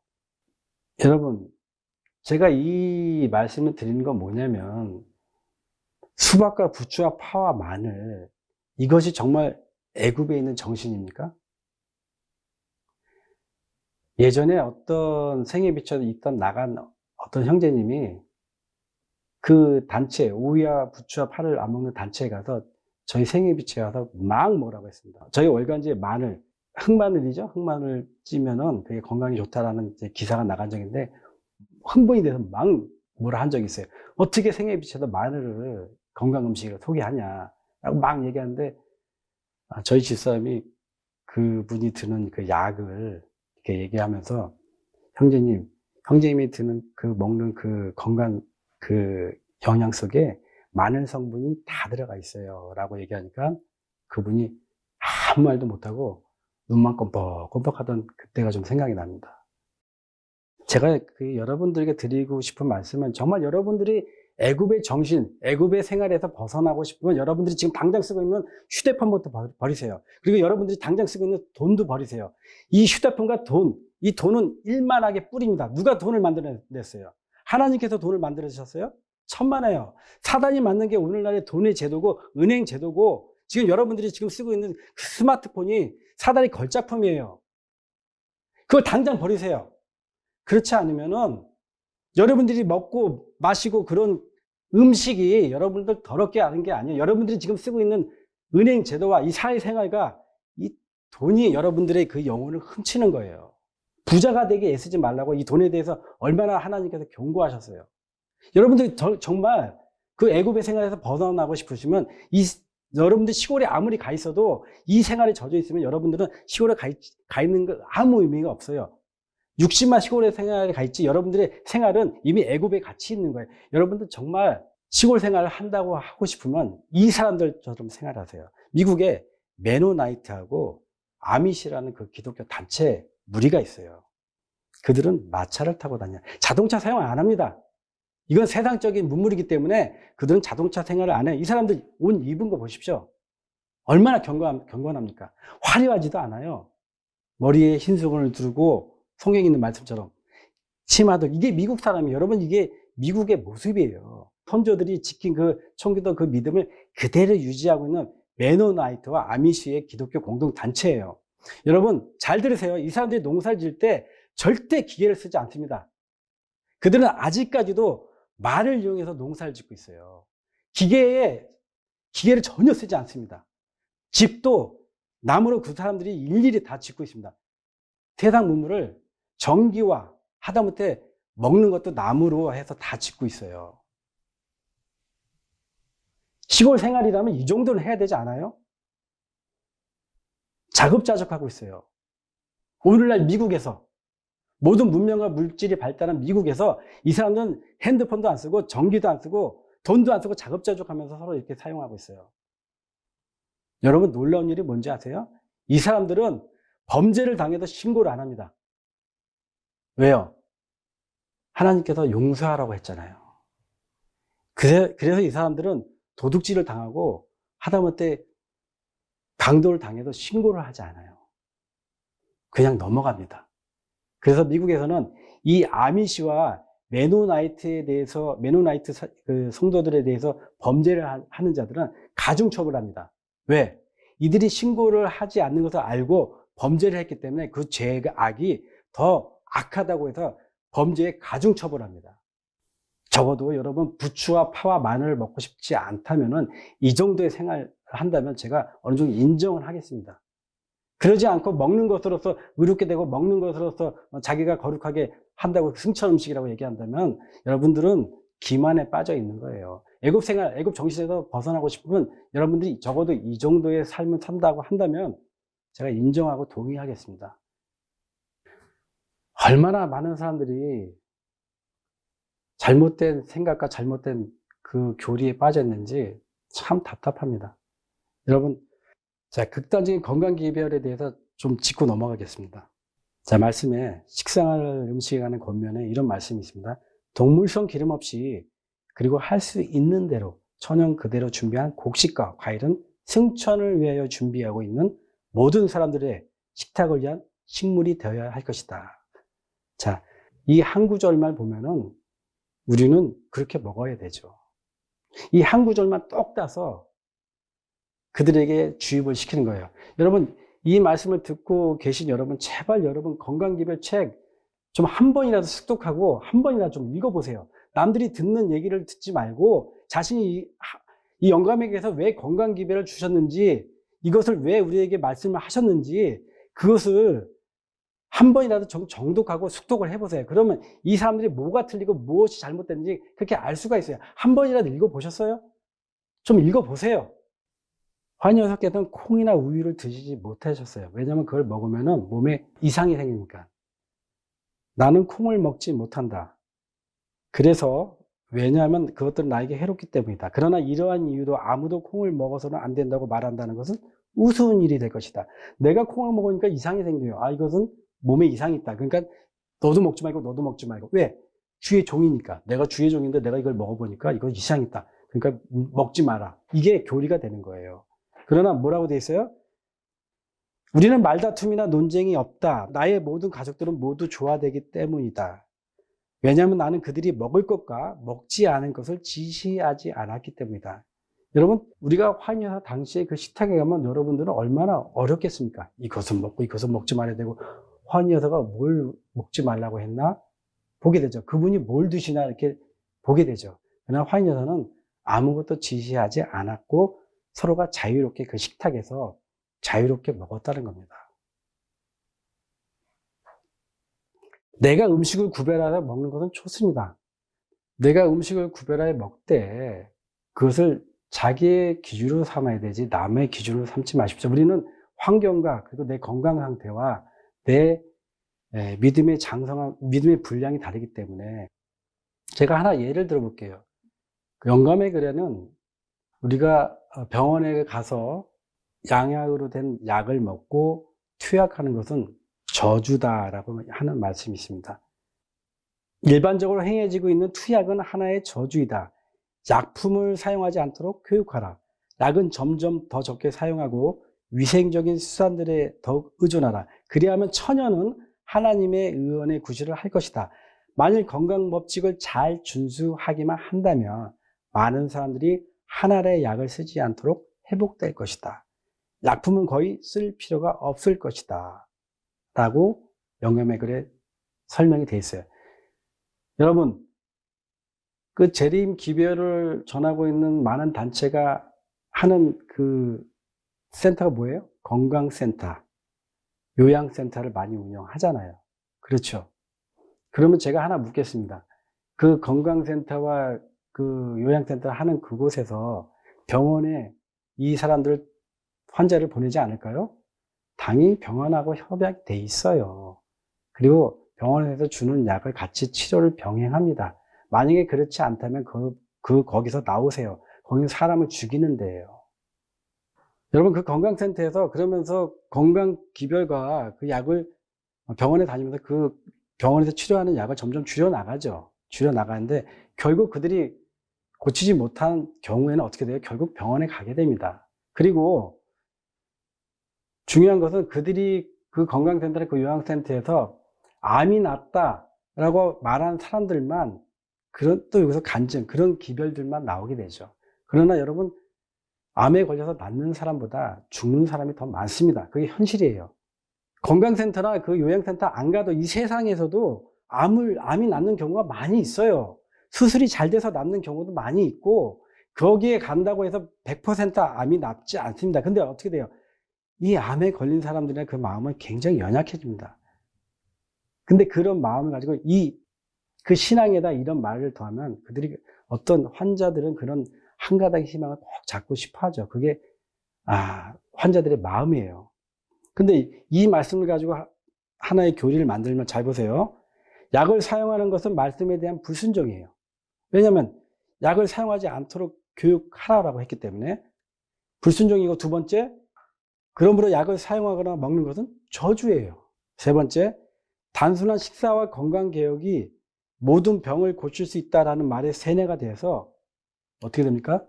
여러분, 제가 이 말씀을 드리는 건 뭐냐면 수박과 부추와 파와 마늘 이것이 정말 애굽에 있는 정신입니까? 예전에 어떤 생애 비춰 있던 나간 어떤 형제님이 그 단체 오이와 부추와 파를 안 먹는 단체에 가서 저희 생애 비치에 가서 막 뭐라고 했습니다. 저희 월간지에 마늘, 흑마늘이죠. 흑마늘 찌면은 되게 건강에 좋다라는 이제 기사가 나간 적인데 흥분이 돼서 막 뭐라 한 적이 있어요. 어떻게 생애 비치에서 마늘을 건강 음식으로 소개하냐라고 막 얘기하는데 저희 집사람이 그분이 드는 그 약을 이렇게 얘기하면서 형제님이 드는 그 먹는 그 건강 그 영양 속에 마늘 성분이 다 들어가 있어요 라고 얘기하니까 그분이 아무 말도 못하고 눈만 껌뻑껌뻑 하던 그때가 좀 생각이 납니다. 제가 여러분들에게 드리고 싶은 말씀은 정말 여러분들이 애굽의 정신, 애굽의 생활에서 벗어나고 싶으면 여러분들이 지금 당장 쓰고 있는 휴대폰부터 버리세요. 그리고 여러분들이 당장 쓰고 있는 돈도 버리세요. 이 휴대폰과 이 돈은 일만하게 뿌립니다. 누가 돈을 만들어냈어요? 하나님께서 돈을 만들어주셨어요? 천만에요. 사단이 만든 게 오늘날의 돈의 제도고 은행 제도고 지금 여러분들이 지금 쓰고 있는 그 스마트폰이 사단이 걸작품이에요. 그걸 당장 버리세요. 그렇지 않으면은 여러분들이 먹고 마시고 그런 음식이 여러분들 더럽게 하는 게 아니에요. 여러분들이 지금 쓰고 있는 은행 제도와 이 사회생활과 이 돈이 여러분들의 그 영혼을 훔치는 거예요. 부자가 되게 애쓰지 말라고 이 돈에 대해서 얼마나 하나님께서 경고하셨어요. 여러분들이 정말 그 애굽의 생활에서 벗어나고 싶으시면 여러분들 시골에 아무리 가 있어도 이 생활에 젖어 있으면 여러분들은 시골에 가 있는 거 아무 의미가 없어요. 60만 시골의 생활에 가 있지 여러분들의 생활은 이미 애굽에 같이 있는 거예요. 여러분들 정말 시골 생활을 한다고 하고 싶으면 이 사람들처럼 생활하세요. 미국에 메노나이트하고 아미시라는 그 기독교 단체 무리가 있어요. 그들은 마차를 타고 다녀요. 자동차 사용 안 합니다. 이건 세상적인 문물이기 때문에 그들은 자동차 생활을 안 해요. 이 사람들 옷 입은 거 보십시오. 얼마나 경건합니까? 화려하지도 않아요. 머리에 흰 수건을 두르고 성경에 있는 말씀처럼 치마도 이게 미국 사람이에요. 여러분 이게 미국의 모습이에요. 선조들이 지킨 그 청교도 그 믿음을 그대로 유지하고 있는 메노나이트와 아미시의 기독교 공동단체예요. 여러분 잘 들으세요. 이 사람들이 농사를 지을 때 절대 기계를 쓰지 않습니다. 그들은 아직까지도 말을 이용해서 농사를 짓고 있어요. 기계를 전혀 쓰지 않습니다. 집도 나무로 그 사람들이 일일이 다 짓고 있습니다. 세상 문물을 전기와 하다못해 먹는 것도 나무로 해서 다 짓고 있어요. 시골 생활이라면 이 정도는 해야 되지 않아요? 자급자족하고 있어요. 오늘날 미국에서 모든 문명과 물질이 발달한 미국에서 이 사람들은 핸드폰도 안 쓰고 전기도 안 쓰고 돈도 안 쓰고 자급자족하면서 서로 이렇게 사용하고 있어요. 여러분 놀라운 일이 뭔지 아세요? 이 사람들은 범죄를 당해도 신고를 안 합니다. 왜요? 하나님께서 용서하라고 했잖아요. 그래서 이 사람들은 도둑질을 당하고 하다못해 강도를 당해도 신고를 하지 않아요. 그냥 넘어갑니다. 그래서 미국에서는 이 아미시와 메노나이트 그 성도들에 대해서 범죄를 하는 자들은 가중처벌합니다. 왜? 이들이 신고를 하지 않는 것을 알고 범죄를 했기 때문에 그 죄가 악이 더 악하다고 해서 범죄에 가중처벌합니다. 적어도 여러분 부추와 파와 마늘을 먹고 싶지 않다면은 이 정도의 생활을 한다면 제가 어느 정도 인정을 하겠습니다. 그러지 않고 먹는 것으로서 의롭게 되고 먹는 것으로서 자기가 거룩하게 한다고 승천 음식이라고 얘기한다면 여러분들은 기만에 빠져 있는 거예요. 애굽 생활, 애굽 정신에서 벗어나고 싶으면 여러분들이 적어도 이 정도의 삶을 산다고 한다면 제가 인정하고 동의하겠습니다. 얼마나 많은 사람들이 잘못된 생각과 잘못된 그 교리에 빠져 있는지 참 답답합니다. 여러분, 자, 극단적인 건강 기별에 대해서 좀 짚고 넘어가겠습니다. 자, 말씀에 식상할 음식에 관한 권면에 이런 말씀이 있습니다. 동물성 기름 없이 그리고 할 수 있는 대로 천연 그대로 준비한 곡식과 과일은 승천을 위하여 준비하고 있는 모든 사람들의 식탁을 위한 식물이 되어야 할 것이다. 자, 이 한 구절만 보면은 우리는 그렇게 먹어야 되죠. 이 한 구절만 똑 따서 그들에게 주입을 시키는 거예요. 여러분, 이 말씀을 듣고 계신 여러분, 제발 여러분 건강기별 책 좀 한 번이라도 습독하고 한 번이라도 좀 읽어보세요. 남들이 듣는 얘기를 듣지 말고 자신이 이 영감에게서 왜 건강기별을 주셨는지, 이것을 왜 우리에게 말씀을 하셨는지 그것을 한 번이라도 정독하고 숙독을 해보세요. 그러면 이 사람들이 뭐가 틀리고 무엇이 잘못됐는지 그렇게 알 수가 있어요. 한 번이라도 읽어보셨어요? 좀 읽어보세요. 환희여사께서는 콩이나 우유를 드시지 못하셨어요. 왜냐하면 그걸 먹으면 몸에 이상이 생기니까. 나는 콩을 먹지 못한다. 그래서 왜냐하면 그것들은 나에게 해롭기 때문이다. 그러나 이러한 이유도 아무도 콩을 먹어서는 안 된다고 말한다는 것은 우스운 일이 될 것이다. 내가 콩을 먹으니까 이상이 생겨요. 아, 이것은 몸에 이상이 있다. 그러니까 너도 먹지 말고 너도 먹지 말고. 왜? 주의 종이니까. 내가 주의 종인데 내가 이걸 먹어보니까 이거 이상이 있다. 그러니까 먹지 마라. 이게 교리가 되는 거예요. 그러나 뭐라고 돼 있어요? 우리는 말다툼이나 논쟁이 없다. 나의 모든 가족들은 모두 조화되기 때문이다. 왜냐하면 나는 그들이 먹을 것과 먹지 않은 것을 지시하지 않았기 때문이다. 여러분, 우리가 환희여사 당시에 그 식탁에 가면 여러분들은 얼마나 어렵겠습니까? 이것은 먹고 이것은 먹지 말아야 되고, 환희여사가 뭘 먹지 말라고 했나? 보게 되죠. 그분이 뭘 드시나 이렇게 보게 되죠. 그러나 환희여사는 아무것도 지시하지 않았고 서로가 자유롭게 그 식탁에서 자유롭게 먹었다는 겁니다. 내가 음식을 구별하여 먹는 것은 좋습니다. 내가 음식을 구별하여 먹되 그것을 자기의 기준으로 삼아야 되지 남의 기준으로 삼지 마십시오. 우리는 환경과 그리고 내 건강 상태와 내 믿음의 장성함, 믿음의 분량이 다르기 때문에 제가 하나 예를 들어 볼게요. 영감의 글에는 우리가 병원에 가서 양약으로 된 약을 먹고 투약하는 것은 저주다라고 하는 말씀이 있습니다. 일반적으로 행해지고 있는 투약은 하나의 저주이다. 약품을 사용하지 않도록 교육하라. 약은 점점 더 적게 사용하고 위생적인 수단들에 더욱 의존하라. 그리하면 처녀는 하나님의 의원의 구실을 할 것이다. 만일 건강법칙을 잘 준수하기만 한다면 많은 사람들이 하나의 약을 쓰지 않도록 회복될 것이다. 약품은 거의 쓸 필요가 없을 것이다. 라고 영감의 글에 설명이 되어 있어요. 여러분, 그 재림 기별을 전하고 있는 많은 단체가 하는 그 센터가 뭐예요? 건강센터, 요양센터를 많이 운영하잖아요. 그렇죠. 그러면 제가 하나 묻겠습니다. 그 건강센터와 그 요양센터를 하는 그곳에서 병원에 이 사람들, 환자를 보내지 않을까요? 당연히 병원하고 협약이 돼 있어요. 그리고 병원에서 주는 약을 같이 치료를 병행합니다. 만약에 그렇지 않다면 거기서 나오세요. 거기는 사람을 죽이는 데예요. 여러분, 그 건강센터에서 그러면서 건강기별과 그 약을 병원에 다니면서 그 병원에서 치료하는 약을 점점 줄여나가죠. 줄여나가는데 결국 그들이 고치지 못한 경우에는 어떻게 돼요? 결국 병원에 가게 됩니다. 그리고 중요한 것은 그들이 그 건강센터나 그 요양센터에서 암이 났다라고 말한 사람들만 또 여기서 간증, 그런 기별들만 나오게 되죠. 그러나 여러분, 암에 걸려서 낫는 사람보다 죽는 사람이 더 많습니다. 그게 현실이에요. 건강센터나 그 요양센터 안 가도 이 세상에서도 암이 낫는 경우가 많이 있어요. 수술이 잘 돼서 낫는 경우도 많이 있고, 거기에 간다고 해서 100% 암이 낫지 않습니다. 근데 어떻게 돼요? 이 암에 걸린 사람들의 그 마음은 굉장히 연약해집니다. 근데 그런 마음을 가지고 그 신앙에다 이런 말을 더하면 그들이 어떤 환자들은 그런 한 가닥의 희망을 꼭 잡고 싶어 하죠. 그게, 환자들의 마음이에요. 근데 이 말씀을 가지고 하나의 교리를 만들면 잘 보세요. 약을 사용하는 것은 말씀에 대한 불순종이에요. 왜냐하면 약을 사용하지 않도록 교육하라고 했기 때문에 불순종이고, 두 번째, 그러므로 약을 사용하거나 먹는 것은 저주예요. 세 번째, 단순한 식사와 건강개혁이 모든 병을 고칠 수 있다라는 말에 세뇌가 돼서 어떻게 됩니까?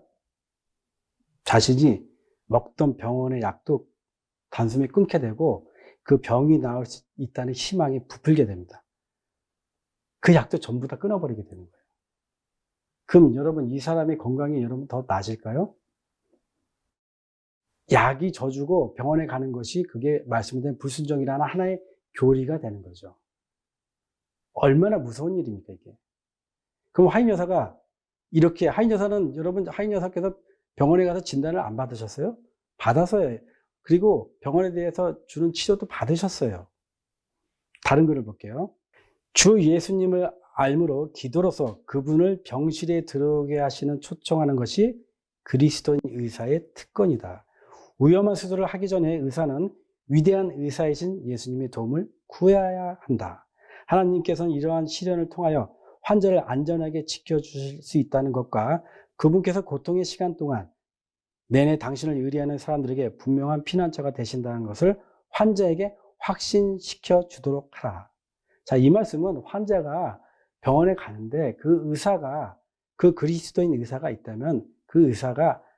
자신이 먹던 병원의 약도 단숨에 끊게 되고 그 병이 나을 수 있다는 희망이 부풀게 됩니다. 그 약도 전부 다 끊어버리게 되는 거예요. 그럼 여러분, 이 사람의 건강이 여러분 더 나아질까요? 약이 저주고 병원에 가는 것이 그게 말씀드린 불순종이라는 하나의 교리가 되는 거죠. 얼마나 무서운 일입니까, 이게. 그럼 하인 여사가 이렇게, 하인 여사는 여러분, 하인 여사께서 병원에 가서 진단을 안 받으셨어요? 받았어요. 그리고 병원에 대해서 주는 치료도 받으셨어요. 다른 글을 볼게요. 주 예수님을 알므로 기도로서 그분을 병실에 들어오게 하시는 초청하는 것이 그리스도인 의사의 특권이다. 위험한 수술을 하기 전에 의사는 위대한 의사이신 예수님의 도움을 구해야 한다. 하나님께서는 이러한 시련을 통하여 환자를 안전하게 지켜주실 수 있다는 것과 그분께서 고통의 시간 동안 내내 당신을 의뢰하는 사람들에게 분명한 피난처가 되신다는 것을 환자에게 확신시켜 주도록 하라. 자, 이 말씀은 환자가 병원에 가는데 그 의사가, 그 그리스도인 의사가 있다면 그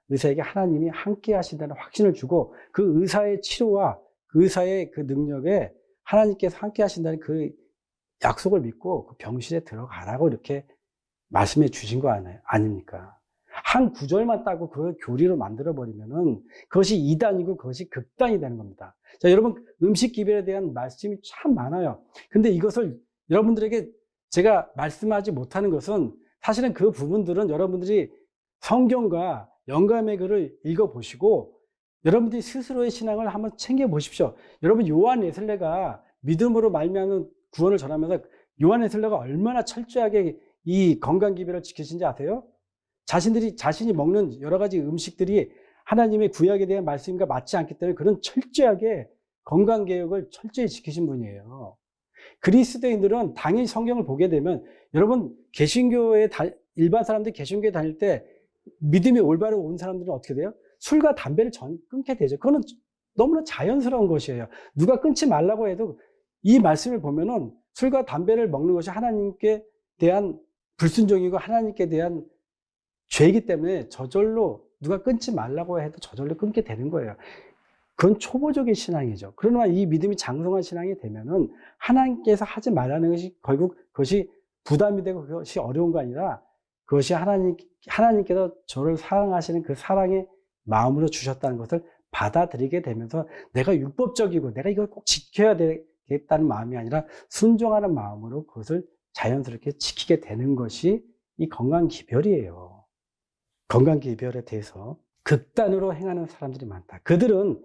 의사에게 하나님이 함께 하신다는 확신을 주고 그 의사의 치료와 그 의사의 그 능력에 하나님께서 함께 하신다는 그 약속을 믿고 그 병실에 들어가라고 이렇게 말씀해 주신 거 아닙니까? 한 구절만 따고 그걸 교리로 만들어버리면은 그것이 이단이고 그것이 극단이 되는 겁니다. 자, 여러분, 음식 기별에 대한 말씀이 참 많아요. 근데 이것을 여러분들에게 제가 말씀하지 못하는 것은 사실은 그 부분들은 여러분들이 성경과 영감의 글을 읽어보시고 여러분들이 스스로의 신앙을 한번 챙겨보십시오. 여러분, 요한 웨슬레가 믿음으로 말미암은 구원을 전하면서 요한의 슬러가 얼마나 철저하게 이 건강기별을 지키신지 아세요? 자신이 먹는 여러 가지 음식들이 하나님의 구약에 대한 말씀과 맞지 않기 때문에 그런 철저하게 건강개혁을 철저히 지키신 분이에요. 그리스도인들은 당연히 성경을 보게 되면, 여러분 일반 사람들이 개신교에 다닐 때 믿음이 올바로 온 사람들은 어떻게 돼요? 술과 담배를 끊게 되죠. 그거는 너무나 자연스러운 것이에요. 누가 끊지 말라고 해도 이 말씀을 보면은 술과 담배를 먹는 것이 하나님께 대한 불순종이고 하나님께 대한 죄이기 때문에 저절로 누가 끊지 말라고 해도 저절로 끊게 되는 거예요. 그건 초보적인 신앙이죠. 그러나 이 믿음이 장성한 신앙이 되면은 하나님께서 하지 말라는 것이 결국 그것이 부담이 되고 그것이 어려운 거 아니라 그것이 하나님께서 저를 사랑하시는 그 사랑의 마음으로 주셨다는 것을 받아들이게 되면서 내가 율법적이고 내가 이걸 꼭 지켜야 되겠다는 마음이 아니라 순종하는 마음으로 그것을 자연스럽게 지키게 되는 것이 이 건강기별이에요. 건강기별에 대해서 극단으로 행하는 사람들이 많다. 그들은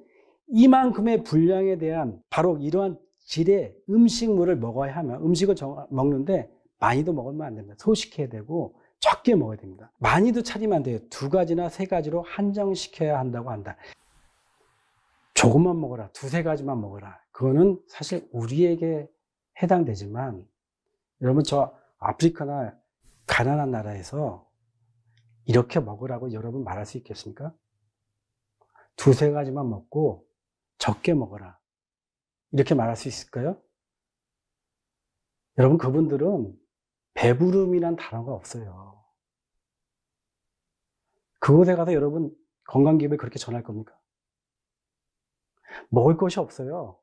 이만큼의 분량에 대한 바로 이러한 질의 음식물을 먹어야 하면, 음식을 먹는데 많이도 먹으면 안 됩니다. 소식해야 되고 적게 먹어야 됩니다. 많이도 차리면 안 돼요. 2가지나 3가지로 한정시켜야 한다고 한다. 조금만 먹어라, 2-3가지만 먹어라. 그거는 사실 우리에게 해당되지만, 여러분 저 아프리카나 가난한 나라에서 이렇게 먹으라고 여러분 말할 수 있겠습니까? 2-3가지만 먹고 적게 먹어라, 이렇게 말할 수 있을까요? 여러분, 그분들은 배부름이란 단어가 없어요. 그곳에 가서 여러분 건강기업을 그렇게 전할 겁니까? 먹을 것이 없어요.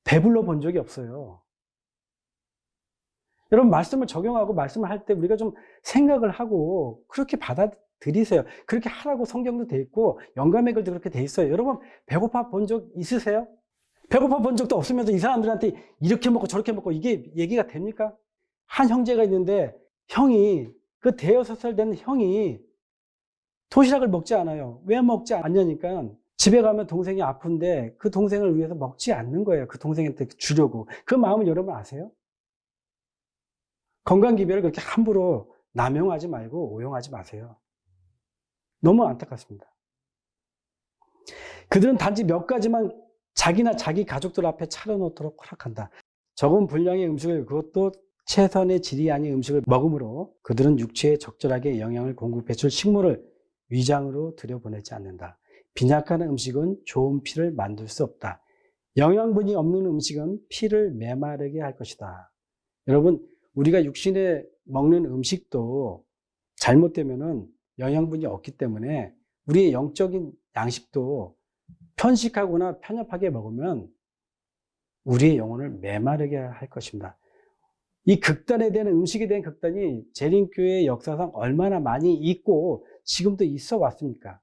배불러 본 적이 없어요. 여러분, 말씀을 적용하고 말씀을 할 때 우리가 좀 생각을 하고 그렇게 받아들이세요. 그렇게 하라고 성경도 돼 있고 영감의 글도 그렇게 돼 있어요. 여러분, 배고파 본 적 있으세요? 배고파 본 적도 없으면서 이 사람들한테 이렇게 먹고 저렇게 먹고 이게 얘기가 됩니까? 한 형제가 있는데 형이, 그 대여섯 살 된 형이 도시락을 먹지 않아요. 왜 먹지 않냐니까 집에 가면 동생이 아픈데 그 동생을 위해서 먹지 않는 거예요. 그 동생한테 주려고. 그 마음을 여러분 아세요? 건강기별을 그렇게 함부로 남용하지 말고 오용하지 마세요. 너무 안타깝습니다. 그들은 단지 몇 가지만 자기나 자기 가족들 앞에 차려놓도록 허락한다. 적은 분량의 음식을, 그것도 최선의 질이 아닌 음식을 먹음으로 그들은 육체에 적절하게 영양을 공급해줄 식물을 위장으로 들여보내지 않는다. 빈약한 음식은 좋은 피를 만들 수 없다. 영양분이 없는 음식은 피를 메마르게 할 것이다. 여러분, 우리가 육신에 먹는 음식도 잘못되면은 영양분이 없기 때문에 우리의 영적인 양식도 편식하거나 편협하게 먹으면 우리의 영혼을 메마르게 할 것입니다. 이 극단에 대한, 음식에 대한 극단이 재림교회 역사상 얼마나 많이 있고 지금도 있어 왔습니까?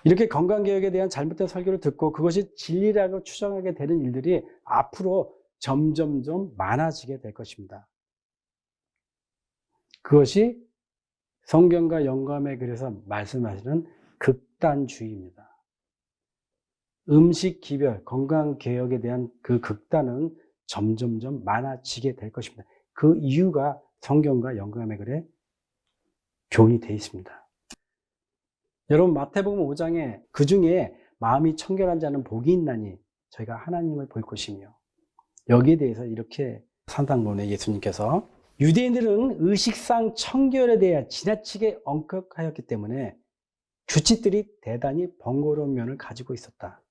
이렇게 건강개혁에 대한 잘못된 설교를 듣고 그것이 진리라고 추정하게 되는 일들이 앞으로 점점점 많아지게 될 것입니다. 그것이 성경과 영감의 글에서 말씀하시는 극단주의입니다. 음식 기별, 건강 개혁에 대한 그 극단은 점점점 많아지게 될 것입니다. 그 이유가 성경과 영감의 글에 교훈이 되어 있습니다. 여러분, 마태복음 5장에 그 중에 마음이 청결한 자는 복이 있나니 저희가 하나님을 볼 것이며, 여기에 대해서 이렇게 산상본에 예수님께서 유대인들은 의식상 청결에 대해 지나치게 엄격하였기 때문에 규칙들이 대단히 번거로운 면을 가지고 있었다.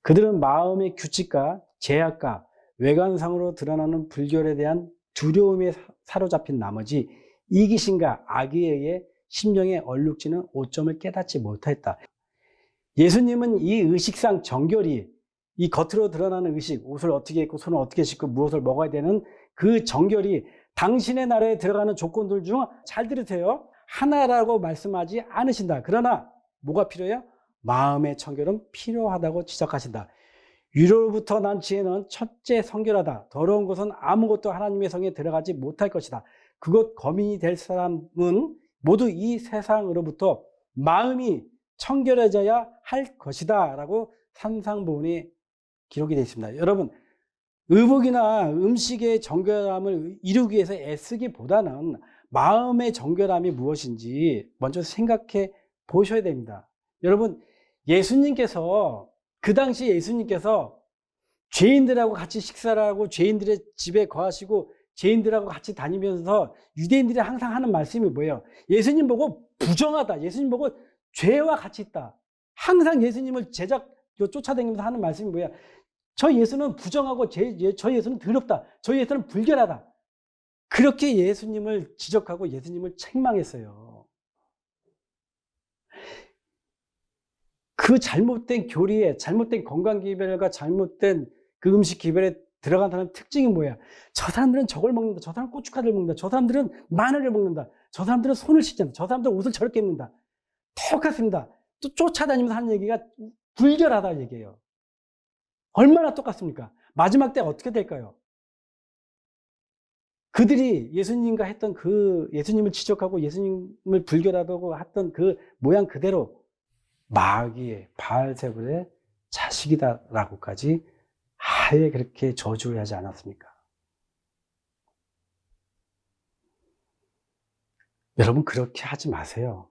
그들은 마음의 규칙과 제약과 외관상으로 드러나는 불결에 대한 두려움에 사로잡힌 나머지 이기심과 악의에 의해 심령에 얼룩지는 오점을 깨닫지 못했다. 예수님은 이 의식상 정결이, 이 겉으로 드러나는 의식, 옷을 어떻게 입고 손을 어떻게 씻고 무엇을 먹어야 되는 그 정결이 당신의 나라에 들어가는 조건들 중, 잘 들으세요, 하나라고 말씀하지 않으신다. 그러나 뭐가 필요해요? 마음의 청결은 필요하다고 지적하신다. 유로부터 난 지혜는 첫째 성결하다. 더러운 것은 아무것도 하나님의 성에 들어가지 못할 것이다. 그것 거민이 될 사람은 모두 이 세상으로부터 마음이 청결해져야 할 것이다 라고 산상보훈에 기록이 되어 있습니다. 여러분, 의복이나 음식의 정결함을 이루기 위해서 애쓰기보다는 마음의 정결함이 무엇인지 먼저 생각해 보셔야 됩니다. 여러분, 예수님께서, 그 당시 예수님께서 죄인들하고 같이 식사를 하고 죄인들의 집에 거하시고 죄인들하고 같이 다니면서 유대인들이 항상 하는 말씀이 뭐예요? 예수님 보고 부정하다. 예수님 보고 죄와 같이 있다. 항상 예수님을 쫓아다니면서 하는 말씀이 뭐야? 저 예수는 부정하고 저 예수는 더럽다. 저 예수는 불결하다. 그렇게 예수님을 지적하고 예수님을 책망했어요. 그 잘못된 교리에, 잘못된 건강기별과 잘못된 그 음식 기별에 들어간다는 특징이 뭐야? 저 사람들은 저걸 먹는다. 저 사람은 고춧가루를 먹는다. 저 사람들은 마늘을 먹는다. 저 사람들은 손을 씻지 않는다. 저 사람들은 옷을 저렇게 입는다. 똑같습니다. 또 쫓아다니면서 하는 얘기가 불결하다 얘기예요. 얼마나 똑같습니까? 마지막 때가 어떻게 될까요? 그들이 예수님과 했던 그 예수님을 지적하고 예수님을 불결하다고 했던 그 모양 그대로 마귀의 바알세불의 자식이다라고까지 아예 그렇게 저주를 하지 않았습니까? 여러분, 그렇게 하지 마세요.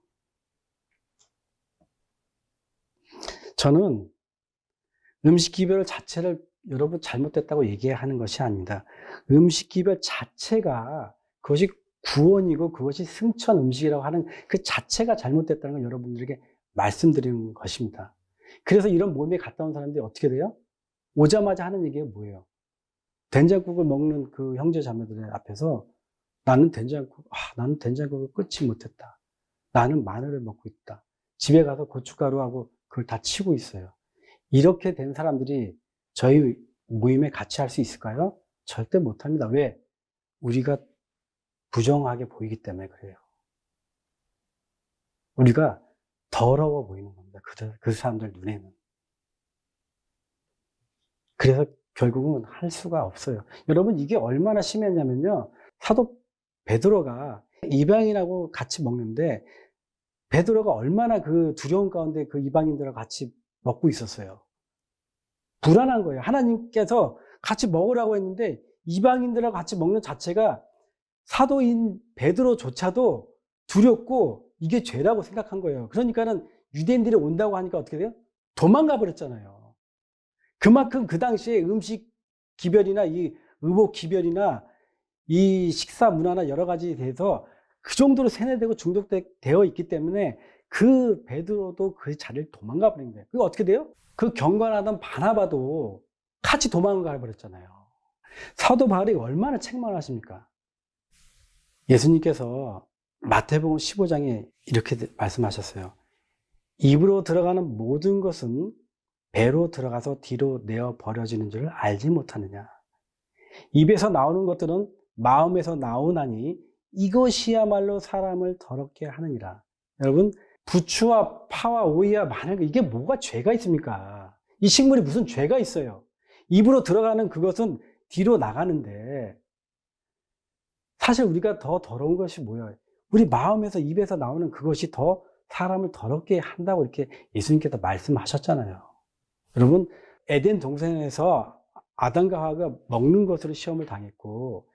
저는 음식 기별 자체를 여러분 잘못됐다고 얘기하는 것이 아닙니다. 음식 기별 자체가 그것이 구원이고 그것이 승천 음식이라고 하는 그 자체가 잘못됐다는 걸 여러분들에게 말씀드리는 것입니다. 그래서 이런 모임에 갔다 온 사람들이 어떻게 돼요? 오자마자 하는 얘기가 뭐예요? 된장국을 먹는 그 형제 자매들 앞에서 나는 된장국을 끊지 못했다. 나는 마늘을 먹고 있다. 집에 가서 고춧가루하고 그걸 다 치고 있어요. 이렇게 된 사람들이 저희 모임에 같이 할 수 있을까요? 절대 못합니다. 왜? 우리가 부정하게 보이기 때문에 그래요. 우리가 더러워 보이는 겁니다. 그 사람들 눈에는. 그래서 결국은 할 수가 없어요. 여러분, 이게 얼마나 심했냐면요. 사도 베드로가 이방인하고 같이 먹는데 베드로가 얼마나 그 두려움 가운데 그 이방인들과 같이 먹고 있었어요. 불안한 거예요. 하나님께서 같이 먹으라고 했는데 이방인들하고 같이 먹는 자체가 사도인 베드로조차도 두렵고 이게 죄라고 생각한 거예요. 그러니까는 유대인들이 온다고 하니까 어떻게 돼요? 도망가 버렸잖아요. 그만큼 그 당시에 음식 기별이나 이 의복 기별이나 이 식사 문화나 여러 가지에 대해서 그 정도로 세뇌되고 중독되어 있기 때문에 그 베드로도 그 자리를 도망가 버린 거예요. 그게 어떻게 돼요? 그 경건하던 바나바도 같이 도망가 버렸잖아요. 사도 바울이 얼마나 책망을 하십니까? 예수님께서 마태복음 15장에 이렇게 말씀하셨어요. 입으로 들어가는 모든 것은 배로 들어가서 뒤로 내어 버려지는 줄 알지 못하느냐. 입에서 나오는 것들은 마음에서 나오나니 이것이야말로 사람을 더럽게 하느니라. 여러분, 부추와 파와 오이와 마늘, 이게 뭐가 죄가 있습니까? 이 식물이 무슨 죄가 있어요? 입으로 들어가는 그것은 뒤로 나가는데 사실 우리가 더 더러운 것이 뭐예요? 우리 마음에서 입에서 나오는 그것이 더 사람을 더럽게 한다고 이렇게 예수님께서 말씀하셨잖아요. 여러분, 에덴 동산에서 아담과 하와가 먹는 것으로 시험을 당했고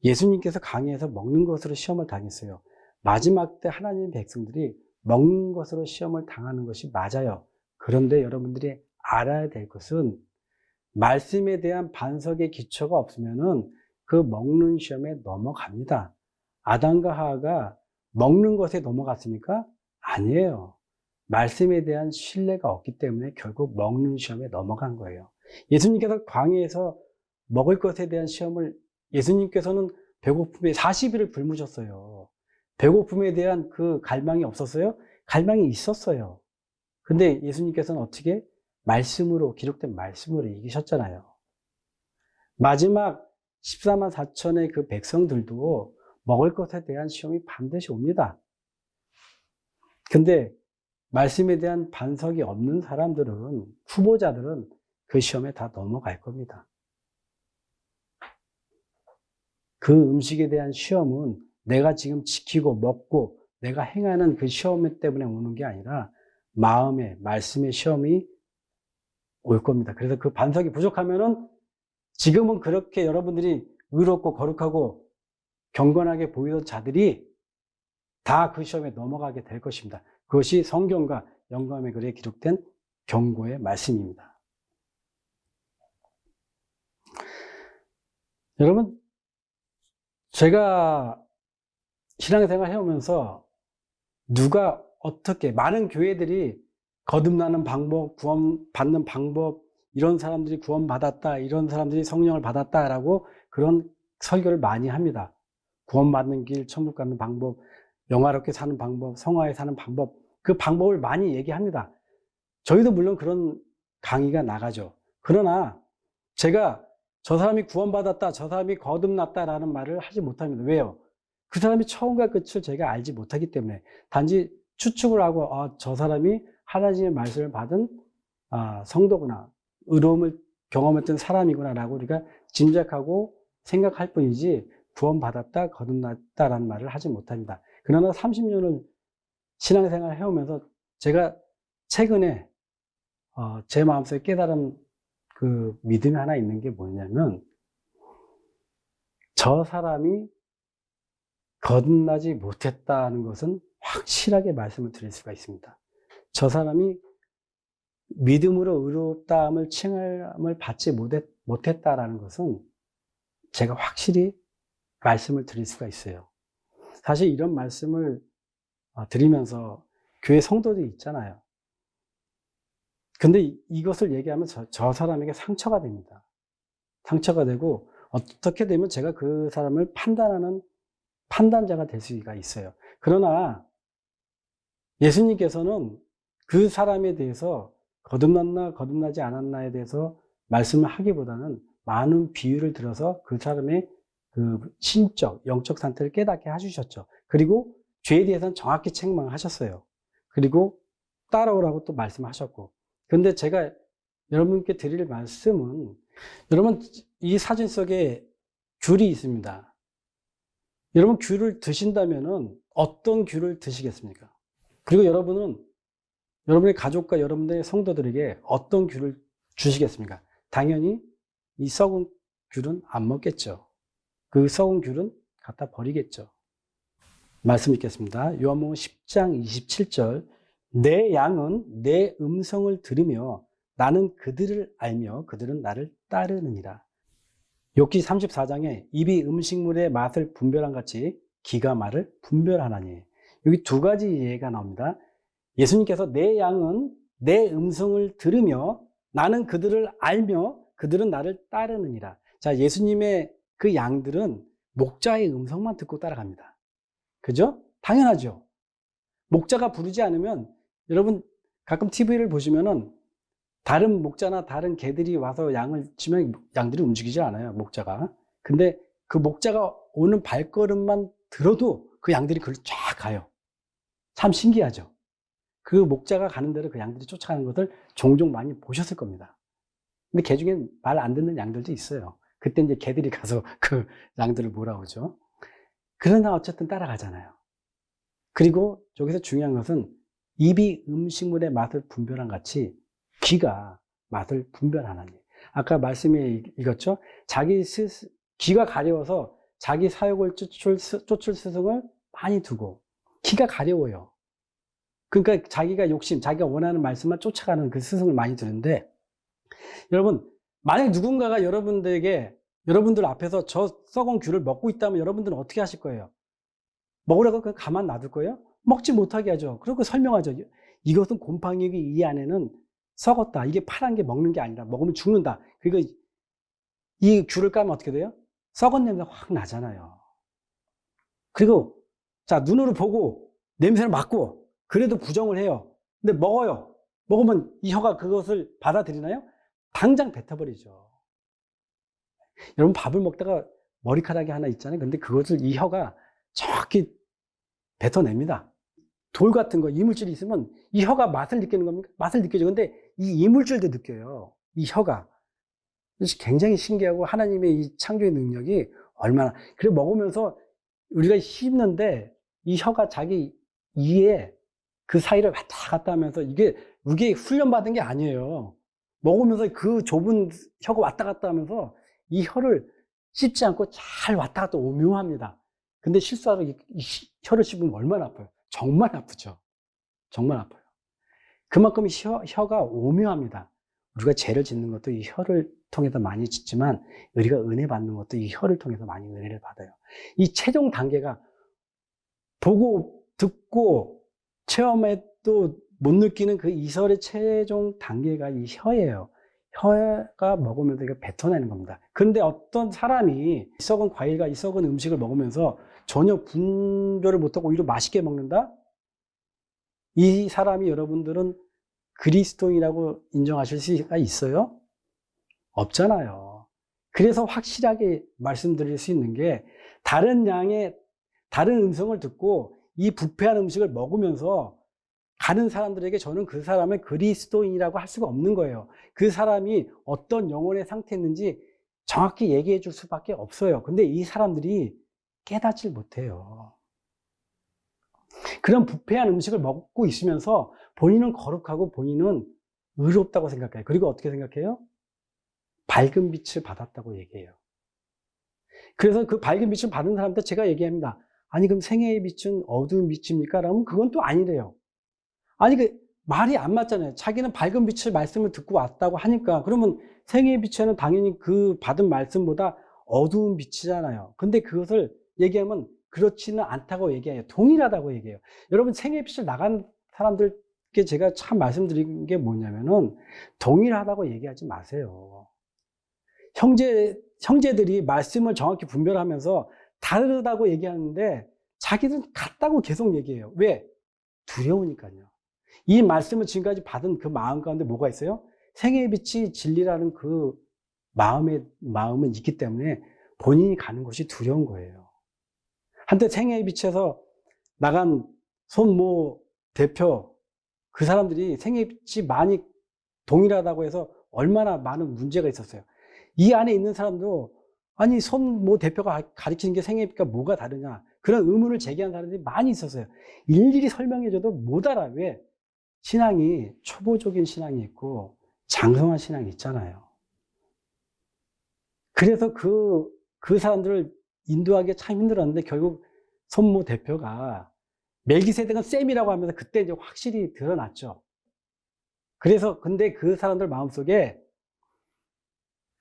예수님께서 강해에서 먹는 것으로 시험을 당했어요. 마지막 때 하나님의 백성들이 먹는 것으로 시험을 당하는 것이 맞아요. 그런데 여러분들이 알아야 될 것은 말씀에 대한 반석의 기초가 없으면은 그 먹는 시험에 넘어갑니다. 아담과 하와가 먹는 것에 넘어갔습니까? 아니에요. 말씀에 대한 신뢰가 없기 때문에 결국 먹는 시험에 넘어간 거예요. 예수님께서 광야에서 먹을 것에 대한 시험을 예수님께서는 배고픔에 40일을 굶으셨어요. 배고픔에 대한 그 갈망이 없었어요? 갈망이 있었어요. 근데 예수님께서는 어떻게? 말씀으로, 기록된 말씀으로 이기셨잖아요. 마지막 14만 4천의 그 백성들도 먹을 것에 대한 시험이 반드시 옵니다. 근데 말씀에 대한 반석이 없는 사람들은, 후보자들은 그 시험에 다 넘어갈 겁니다. 그 음식에 대한 시험은 내가 지금 지키고 먹고 내가 행하는 그 시험 때문에 오는 게 아니라 마음의, 말씀의 시험이 올 겁니다. 그래서 그 반석이 부족하면은 지금은 그렇게 여러분들이 의롭고 거룩하고 경건하게 보이던 자들이 다 그 시험에 넘어가게 될 것입니다. 그것이 성경과 영감의 글에 기록된 경고의 말씀입니다. 여러분, 제가 신앙생활 해오면서 누가 어떻게 많은 교회들이 거듭나는 방법, 구원받는 방법, 이런 사람들이 구원받았다, 이런 사람들이 성령을 받았다라고 그런 설교를 많이 합니다. 구원받는 길, 천국 가는 방법, 영화롭게 사는 방법, 성화에 사는 방법, 그 방법을 많이 얘기합니다. 저희도 물론 그런 강의가 나가죠. 그러나 제가 저 사람이 구원받았다, 저 사람이 거듭났다라는 말을 하지 못합니다. 왜요? 그 사람이 처음과 끝을 제가 알지 못하기 때문에 단지 추측을 하고 저 사람이 하나님의 말씀을 받은 성도구나, 의로움을 경험했던 사람이구나 라고 우리가 짐작하고 생각할 뿐이지 구원받았다, 거듭났다라는 말을 하지 못합니다. 그러나 30년을 신앙생활을 해오면서 제가 최근에 제 마음속에 깨달은 그 믿음이 하나 있는 게 뭐냐면, 저 사람이 거듭나지 못했다는 것은 확실하게 말씀을 드릴 수가 있습니다. 저 사람이 믿음으로 의롭다함을 칭함을 받지 못했다라는 것은 제가 확실히 말씀을 드릴 수가 있어요. 사실 이런 말씀을 드리면서 교회 성도들이 있잖아요. 근데 이것을 얘기하면 저 사람에게 상처가 됩니다. 상처가 되고 어떻게 되면 제가 그 사람을 판단하는 판단자가 될 수가 있어요. 그러나 예수님께서는 그 사람에 대해서 거듭났나 거듭나지 않았나에 대해서 말씀을 하기보다는 많은 비유를 들어서 그 사람의 그 신적, 영적 상태를 깨닫게 해주셨죠. 그리고 죄에 대해서는 정확히 책망하셨어요. 그리고 따라오라고 또 말씀하셨고. 그런데 제가 여러분께 드릴 말씀은, 여러분 이 사진 속에 귤이 있습니다. 여러분 귤을 드신다면은 어떤 귤을 드시겠습니까? 그리고 여러분은 여러분의 가족과 여러분들의 성도들에게 어떤 귤을 주시겠습니까? 당연히 이 썩은 귤은 안 먹겠죠. 그 썩은 귤은 갖다 버리겠죠. 말씀 읽겠습니다. 요한복음 10장 27절. 내 양은 내 음성을 들으며 나는 그들을 알며 그들은 나를 따르느니라. 욥기 34장에 입이 음식물의 맛을 분별한 같이 귀가 말을 분별하나니. 여기 두 가지 예가 나옵니다. 예수님께서 내 양은 내 음성을 들으며 나는 그들을 알며 그들은 나를 따르느니라. 자, 예수님의 그 양들은 목자의 음성만 듣고 따라갑니다. 그죠? 당연하죠. 목자가 부르지 않으면, 여러분 가끔 TV를 보시면은 다른 목자나 다른 개들이 와서 양을 치면 양들이 움직이지 않아요, 목자가. 근데 그 목자가 오는 발걸음만 들어도 그 양들이 그걸 쫙 가요. 참 신기하죠. 그 목자가 가는 대로 그 양들이 쫓아가는 것을 종종 많이 보셨을 겁니다. 근데 개 중엔 말 안 듣는 양들도 있어요. 그때 이제 개들이 가서 그 양들을 몰아오죠. 그러나 어쨌든 따라가잖아요. 그리고 여기서 중요한 것은 입이 음식물의 맛을 분별한 같이 귀가 맛을 분별하나니. 아까 말씀에 읽었죠? 귀가 가려워서 자기 사욕을 쫓을 스승을 많이 두고, 귀가 가려워요. 그러니까 자기가 자기가 원하는 말씀만 쫓아가는 그 스승을 많이 두는데, 여러분 만약 누군가가 여러분들 앞에서 저 썩은 귤을 먹고 있다면 여러분들은 어떻게 하실 거예요? 먹으라고 그냥 가만 놔둘 거예요? 먹지 못하게 하죠. 그리고 설명하죠. 이것은 곰팡이가 이 안에는 썩었다. 이게 파란 게 먹는 게 아니라 먹으면 죽는다. 그리고 이 귤을 까면 어떻게 돼요? 썩은 냄새가 확 나잖아요. 그리고 자, 눈으로 보고 냄새를 맡고 그래도 부정을 해요. 근데 먹어요. 먹으면 이 혀가 그것을 받아들이나요? 당장 뱉어버리죠. 여러분 밥을 먹다가 머리카락이 하나 있잖아요. 근데 그것을 이 혀가 정확히 뱉어냅니다. 돌 같은 거, 이물질이 있으면 이 혀가 맛을 느끼는 겁니까? 맛을 느껴죠. 근데 이 이물질도 느껴요. 이 혀가. 굉장히 신기하고 하나님의 이 창조의 능력이 얼마나. 그리고 먹으면서 우리가 씹는데 이 혀가 자기 이에 그 사이를 왔다 갔다 하면서 이게 훈련받은 게 아니에요. 먹으면서 그 좁은 혀가 왔다 갔다 하면서 이 혀를 씹지 않고 잘 왔다 갔다 오묘합니다. 근데 실수하고 혀를 씹으면 얼마나 아파요? 정말 아프죠. 정말 아파요. 그만큼 혀가 오묘합니다. 우리가 죄를 짓는 것도 이 혀를 통해서 많이 짓지만 우리가 은혜 받는 것도 이 혀를 통해서 많이 은혜를 받아요. 이 최종 단계가 보고 듣고 체험해도 못 느끼는 그 이설의 최종 단계가 이 혀예요. 혀가 먹으면서 이거 뱉어내는 겁니다. 그런데 어떤 사람이 이 썩은 과일과 이 썩은 음식을 먹으면서 전혀 분별을 못하고 오히려 맛있게 먹는다? 이 사람이 여러분들은 그리스도인이라고 인정하실 수가 있어요? 없잖아요. 그래서 확실하게 말씀드릴 수 있는 게 다른 음성을 듣고 이 부패한 음식을 먹으면서 가는 사람들에게 저는 그 사람을 그리스도인이라고 할 수가 없는 거예요. 그 사람이 어떤 영혼의 상태였는지 정확히 얘기해 줄 수밖에 없어요. 근데 이 사람들이 깨닫질 못해요. 그런 부패한 음식을 먹고 있으면서 본인은 거룩하고 본인은 의롭다고 생각해요. 그리고 어떻게 생각해요? 밝은 빛을 받았다고 얘기해요. 그래서 그 밝은 빛을 받은 사람한테 제가 얘기합니다. 아니 그럼 생애의 빛은 어두운 빛입니까? 라면 그건 또 아니래요. 아니 그 말이 안 맞잖아요. 자기는 밝은 빛을 말씀을 듣고 왔다고 하니까 그러면 생애의 빛에는 당연히 그 받은 말씀보다 어두운 빛이잖아요. 근데 그것을 얘기하면 그렇지는 않다고 얘기해요. 동일하다고 얘기해요. 여러분 생애의 빛을 나간 사람들께 제가 참 말씀드린 게 뭐냐면은 동일하다고 얘기하지 마세요. 형제들이 말씀을 정확히 분별하면서 다르다고 얘기하는데 자기는 같다고 계속 얘기해요. 왜? 두려우니까요. 이 말씀을 지금까지 받은 그 마음 가운데 뭐가 있어요? 생애의 빛이 진리라는 그 마음은 있기 때문에 본인이 가는 곳이 두려운 거예요. 한때 생애의 빛에서 나간 손모 대표, 그 사람들이 생애의 빛이 많이 동일하다고 해서 얼마나 많은 문제가 있었어요. 이 안에 있는 사람도 아니 손모 대표가 가르치는 게 생애의 빛과 뭐가 다르냐 그런 의문을 제기한 사람들이 많이 있었어요. 일일이 설명해줘도 못 알아. 왜? 신앙이 초보적인 신앙이 있고 장성한 신앙이 있잖아요. 그래서 그 사람들을 인도하기 참 힘들었는데 결국 손모 대표가 멜기세덱은 쌤이라고 하면서 그때 이제 확실히 드러났죠. 그래서 근데 그 사람들 마음속에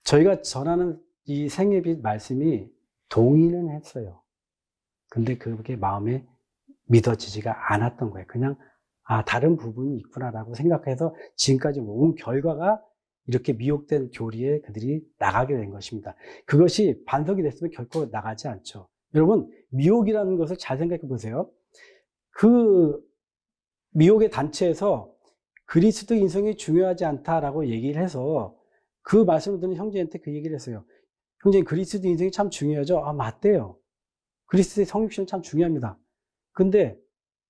저희가 전하는 이 생애의 빛 말씀이 동의는 했어요. 근데 그게 마음에 믿어지지가 않았던 거예요. 그냥 다른 부분이 있구나라고 생각해서 지금까지 온 결과가 이렇게 미혹된 교리에 그들이 나가게 된 것입니다. 그것이 반석이 됐으면 결코 나가지 않죠. 여러분, 미혹이라는 것을 잘 생각해 보세요. 그 미혹의 단체에서 그리스도 인성이 중요하지 않다라고 얘기를 해서 그 말씀을 듣는 형제한테 그 얘기를 했어요. 형제님, 그리스도 인성이 참 중요하죠? 맞대요. 그리스도의 성육신은 참 중요합니다. 근데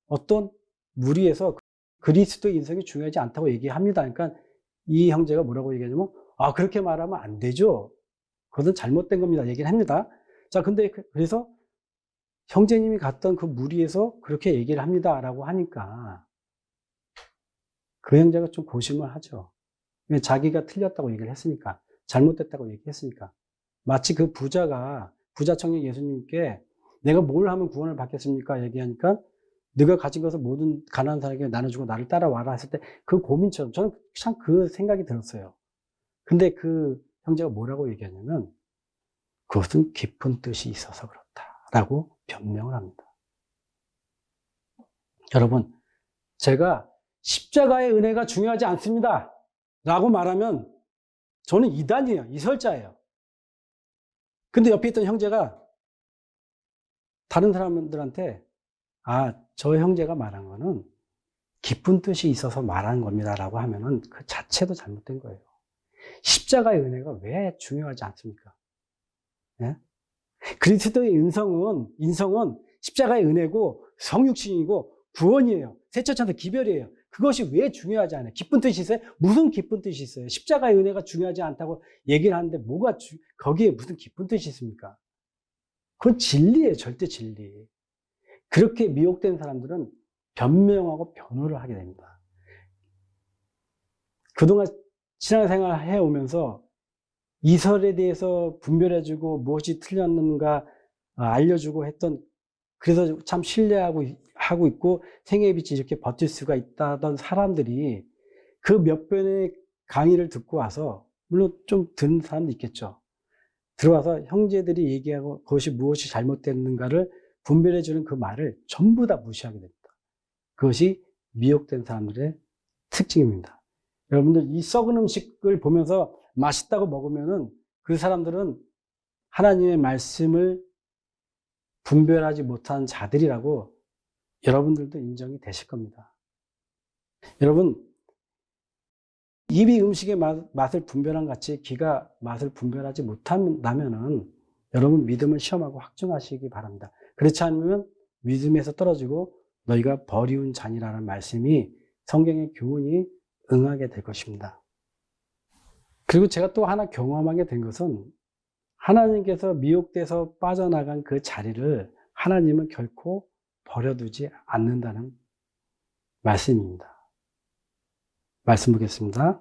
어떤 무리에서 그리스도 인성이 중요하지 않다고 얘기합니다. 그러니까 이 형제가 뭐라고 얘기하냐면, 그렇게 말하면 안 되죠. 그것은 잘못된 겁니다. 얘기를 합니다. 자, 근데 그래서 형제님이 갔던 그 무리에서 그렇게 얘기를 합니다. 라고 하니까 그 형제가 좀 고심을 하죠. 자기가 틀렸다고 얘기를 했으니까, 잘못됐다고 얘기했으니까. 마치 그 부자 청년 예수님께 내가 뭘 하면 구원을 받겠습니까? 얘기하니까 네가 가진 것을 모든 가난한 사람에게 나눠주고 나를 따라와라 했을 때 그 고민처럼 저는 참 그 생각이 들었어요. 근데 그 형제가 뭐라고 얘기하냐면 그것은 깊은 뜻이 있어서 그렇다라고 변명을 합니다. 여러분, 제가 십자가의 은혜가 중요하지 않습니다 라고 말하면 저는 이단이에요. 이설자예요. 근데 옆에 있던 형제가 다른 사람들한테 저 형제가 말한 거는 깊은 뜻이 있어서 말하는 겁니다 라고 하면은 그 자체도 잘못된 거예요. 십자가의 은혜가 왜 중요하지 않습니까? 예? 그리스도의 인성은 십자가의 은혜고 성육신이고 구원이에요. 세처천서 기별이에요. 그것이 왜 중요하지 않아요? 깊은 뜻이 있어요? 무슨 깊은 뜻이 있어요? 십자가의 은혜가 중요하지 않다고 얘기를 하는데 거기에 무슨 깊은 뜻이 있습니까? 그건 진리예요. 절대 진리. 그렇게 미혹된 사람들은 변명하고 변호를 하게 됩니다. 그동안 신앙생활 해오면서 이설에 대해서 분별해주고 무엇이 틀렸는가 알려주고 했던, 그래서 참 신뢰하고 있고 생애의 빛이 이렇게 버틸 수가 있다던 사람들이 그 몇 번의 강의를 듣고 와서, 물론 좀 듣는 사람도 있겠죠. 들어와서 형제들이 얘기하고 그것이 무엇이 잘못됐는가를 분별해주는 그 말을 전부 다 무시하게 됩니다. 그것이 미혹된 사람들의 특징입니다. 여러분들, 이 썩은 음식을 보면서 맛있다고 먹으면은 그 사람들은 하나님의 말씀을 분별하지 못한 자들이라고 여러분들도 인정이 되실 겁니다. 여러분, 입이 음식의 맛을 분별한 같이 귀가 맛을 분별하지 못한다면은 여러분 믿음을 시험하고 확증하시기 바랍니다. 그렇지 않으면 믿음에서 떨어지고 너희가 버리운 잔이라는 말씀이 성경의 교훈이 응하게 될 것입니다. 그리고 제가 또 하나 경험하게 된 것은, 하나님께서 미혹돼서 빠져나간 그 자리를 하나님은 결코 버려두지 않는다는 말씀입니다. 말씀 보겠습니다.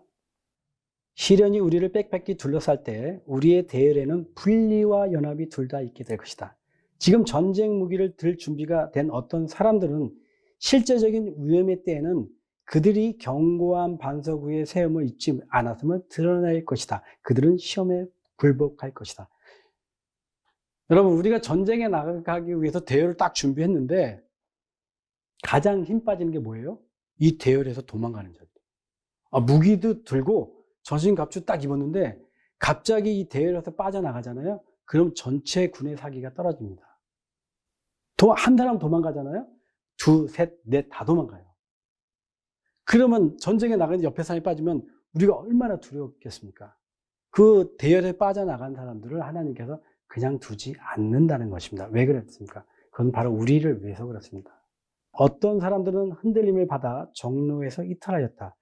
시련이 우리를 빽빽히 둘러쌀 때 우리의 대열에는 분리와 연합이 둘 다 있게 될 것이다. 지금 전쟁 무기를 들 준비가 된 어떤 사람들은 실제적인 위험의 때에는 그들이 견고한 반석 위에 세움을 잊지 않았으면 드러날 것이다. 그들은 시험에 굴복할 것이다. 여러분, 우리가 전쟁에 나가기 위해서 대열을 딱 준비했는데 가장 힘 빠지는 게 뭐예요? 이 대열에서 도망가는 자들. 무기도 들고 전신갑주 딱 입었는데 갑자기 이 대열에서 빠져나가잖아요. 그럼 전체 군의 사기가 떨어집니다. 한 사람 도망가잖아요. 둘, 셋, 넷 다 도망가요. 그러면 전쟁에 나가는 옆에 사람이 빠지면 우리가 얼마나 두려웠겠습니까? 그 대열에 빠져나간 사람들을 하나님께서 그냥 두지 않는다는 것입니다. 왜 그랬습니까? 그건 바로 우리를 위해서 그렇습니다. 어떤 사람들은 흔들림을 받아 정로에서 이탈하였다.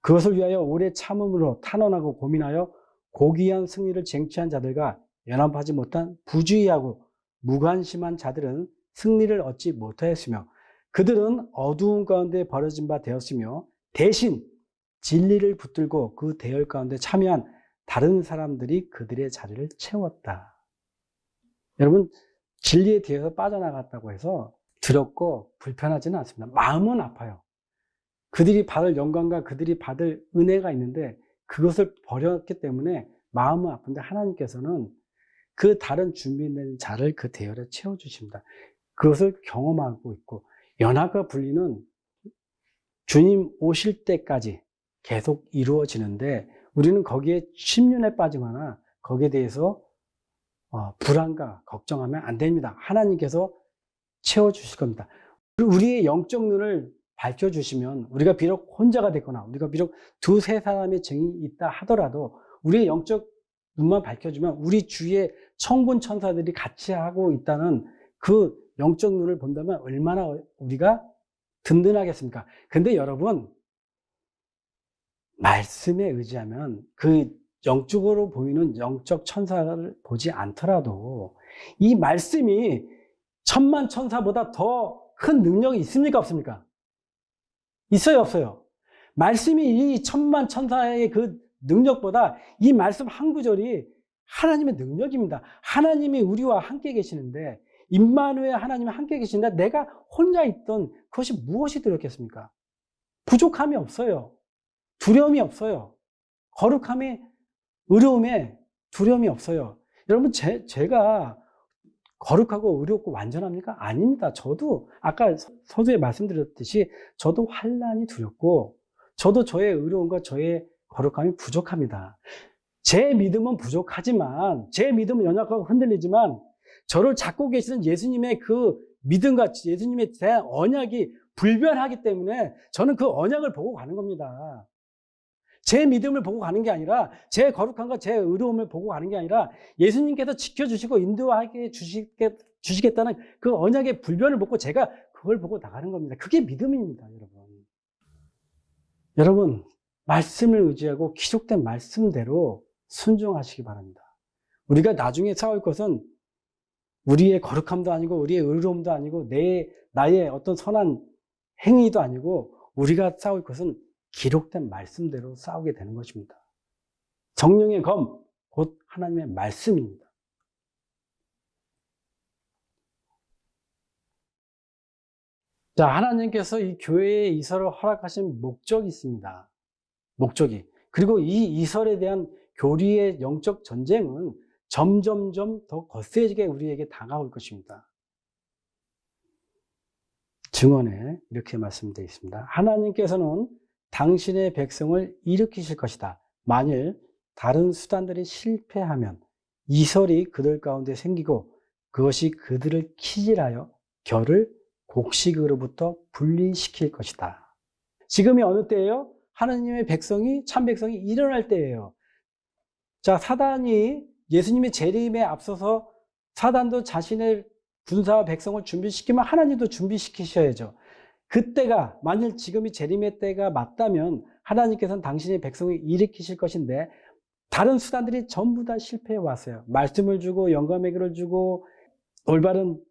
그것을 위하여 오래 참음으로 탄원하고 고민하여 고귀한 승리를 쟁취한 자들과 연합하지 못한 부주의하고 무관심한 자들은 승리를 얻지 못하였으며, 그들은 어두운 가운데 버려진 바 되었으며 대신 진리를 붙들고 그 대열 가운데 참여한 다른 사람들이 그들의 자리를 채웠다. 여러분, 진리에 대해서 빠져나갔다고 해서 두렵고 불편하지는 않습니다. 마음은 아파요. 그들이 받을 영광과 그들이 받을 은혜가 있는데 그것을 버렸기 때문에 마음은 아픈데, 하나님께서는 그 다른 준비된 자를 그 대열에 채워주십니다. 그것을 경험하고 있고, 연합과 분리는 주님 오실 때까지 계속 이루어지는데 우리는 거기에 심륜에 빠지거나 거기에 대해서 불안과 걱정하면 안 됩니다. 하나님께서 채워주실 겁니다. 우리의 영적 눈을 밝혀주시면, 우리가 비록 혼자가 됐거나 우리가 비록 두세 사람의 증이 있다 하더라도 우리의 영적 눈만 밝혀주면 우리 주위에 천군 천사들이 같이 하고 있다는 그 영적 눈을 본다면 얼마나 우리가 든든하겠습니까? 근데 여러분, 말씀에 의지하면 그 영적으로 보이는 영적 천사를 보지 않더라도 이 말씀이 천만 천사보다 더 큰 능력이 있습니까? 없습니까? 있어요, 없어요? 말씀이 이 천만 천사의 그 능력보다 이 말씀 한 구절이 하나님의 능력입니다. 하나님이 우리와 함께 계시는데, 임마누엘 하나님이 함께 계신데 내가 혼자 있던 그것이 무엇이 두렵겠습니까? 부족함이 없어요. 두려움이 없어요. 거룩함에, 의로움에 두려움이 없어요. 여러분, 제가 거룩하고 의롭고 완전합니까? 아닙니다. 저도 아까 서두에 말씀드렸듯이 저도 환난이 두렵고 저도 저의 의로움과 저의 거룩함이 부족합니다. 제 믿음은 부족하지만, 제 믿음은 연약하고 흔들리지만 저를 찾고 계시는 예수님의 그 믿음과 예수님에 대한 언약이 불변하기 때문에 저는 그 언약을 보고 가는 겁니다. 제 믿음을 보고 가는 게 아니라, 제 거룩함과 제 의로움을 보고 가는 게 아니라 예수님께서 지켜주시고 인도하게 주시겠다는 그 언약의 불변을 보고 제가 그걸 보고 나가는 겁니다. 그게 믿음입니다, 여러분. 여러분, 말씀을 의지하고 기록된 말씀대로 순종하시기 바랍니다. 우리가 나중에 싸울 것은 우리의 거룩함도 아니고 우리의 의로움도 아니고 나의 어떤 선한 행위도 아니고, 우리가 싸울 것은 기록된 말씀대로 싸우게 되는 것입니다. 성령의 검, 곧 하나님의 말씀입니다. 자, 하나님께서 이 교회에 이설을 허락하신 목적이 있습니다. 목적이. 그리고 이 이설에 대한 교리의 영적 전쟁은 점점점 더 거세지게 우리에게 다가올 것입니다. 증언에 이렇게 말씀되어 있습니다. 하나님께서는 당신의 백성을 일으키실 것이다. 만일 다른 수단들이 실패하면 이설이 그들 가운데 생기고 그것이 그들을 키질하여 결을 곡식으로부터 분리시킬 것이다. 지금이 어느 때예요? 하나님의 백성이, 참 백성이 일어날 때예요. 자, 사단이 예수님의 재림에 앞서서 사단도 자신의 군사와 백성을 준비시키면 하나님도 준비시키셔야죠. 그때가, 만일 지금이 재림의 때가 맞다면 하나님께서는 당신의 백성을 일으키실 것인데 다른 수단들이 전부 다 실패해 왔어요. 말씀을 주고 영감의 길을 주고 올바른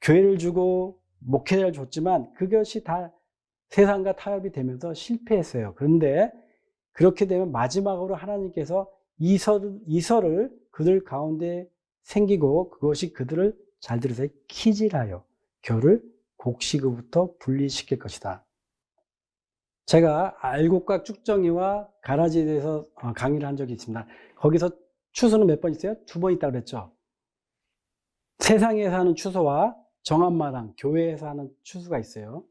교회를 주고 목회자를 줬지만 그것이 다 세상과 타협이 되면서 실패했어요. 그런데 그렇게 되면 마지막으로 하나님께서 이설을 그들 가운데 생기고 그것이 그들을, 잘 들으세요, 키질하여 결을 곡식으로부터 분리시킬 것이다. 제가 알곡과 쭉정이와 가라지에 대해서 강의를 한 적이 있습니다. 거기서 추수는 몇 번 있어요? 2번 있다고 그랬죠. 세상에서 하는 추수와 정한마당, 교회에서 하는 추수가 있어요.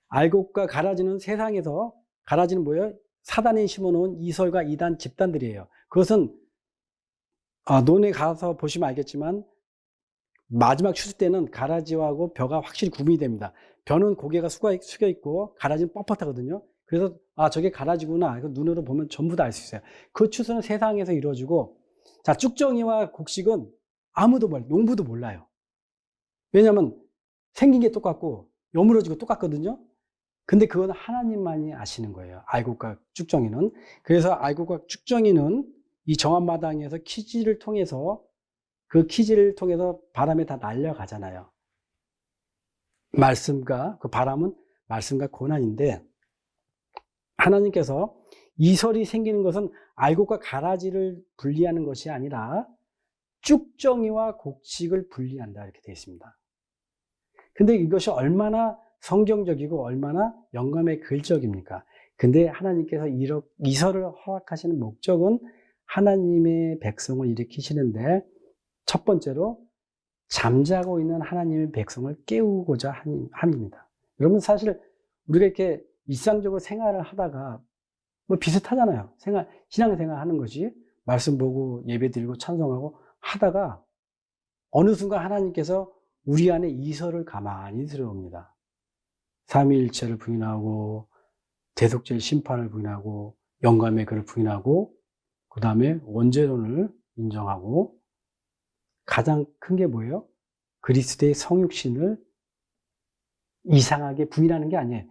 알곡과 가라지는 세상에서, 가라지는 뭐예요? 사단이 심어놓은 이설과 이단 집단들이에요. 그것은 논에 가서 보시면 알겠지만 마지막 추수 때는 가라지하고 벼가 확실히 구분이 됩니다. 벼는 고개가 숙여 있고 가라지는 뻣뻣하거든요. 그래서 저게 가라지구나, 눈으로 보면 전부 다 알 수 있어요. 그 추수는 세상에서 이루어지고, 자, 쭉정이와 곡식은 아무도 농부도 몰라요. 왜냐하면 생긴 게 똑같고 여물어지고 똑같거든요. 근데 그건 하나님만이 아시는 거예요. 알곡과 쭉정이는. 그래서 알곡과 쭉정이는 이 정한마당에서 키질을 통해서, 그 키질을 통해서 바람에 다 날려가잖아요. 말씀과, 그 바람은 말씀과 고난인데, 하나님께서 이설이 생기는 것은 알곡과 가라지를 분리하는 것이 아니라 쭉정이와 곡식을 분리한다, 이렇게 되어 있습니다. 근데 이것이 얼마나 성경적이고 얼마나 영감의 글적입니까? 근데 하나님께서 이설을 허락하시는 목적은 하나님의 백성을 일으키시는데, 첫 번째로 잠자고 있는 하나님의 백성을 깨우고자 함입니다. 여러분, 사실 우리가 이렇게 일상적으로 생활을 하다가 뭐 비슷하잖아요. 신앙생활 하는 것이, 말씀 보고 예배 드리고 찬송하고 하다가 어느 순간 하나님께서 우리 안에 이설을 가만히 들여옵니다. 삼위일체를 부인하고 대속죄의 심판을 부인하고 영감의 글을 부인하고 그 다음에 원죄론을 인정하고, 가장 큰 게 뭐예요? 그리스도의 성육신을 이상하게 부인하는 게 아니에요.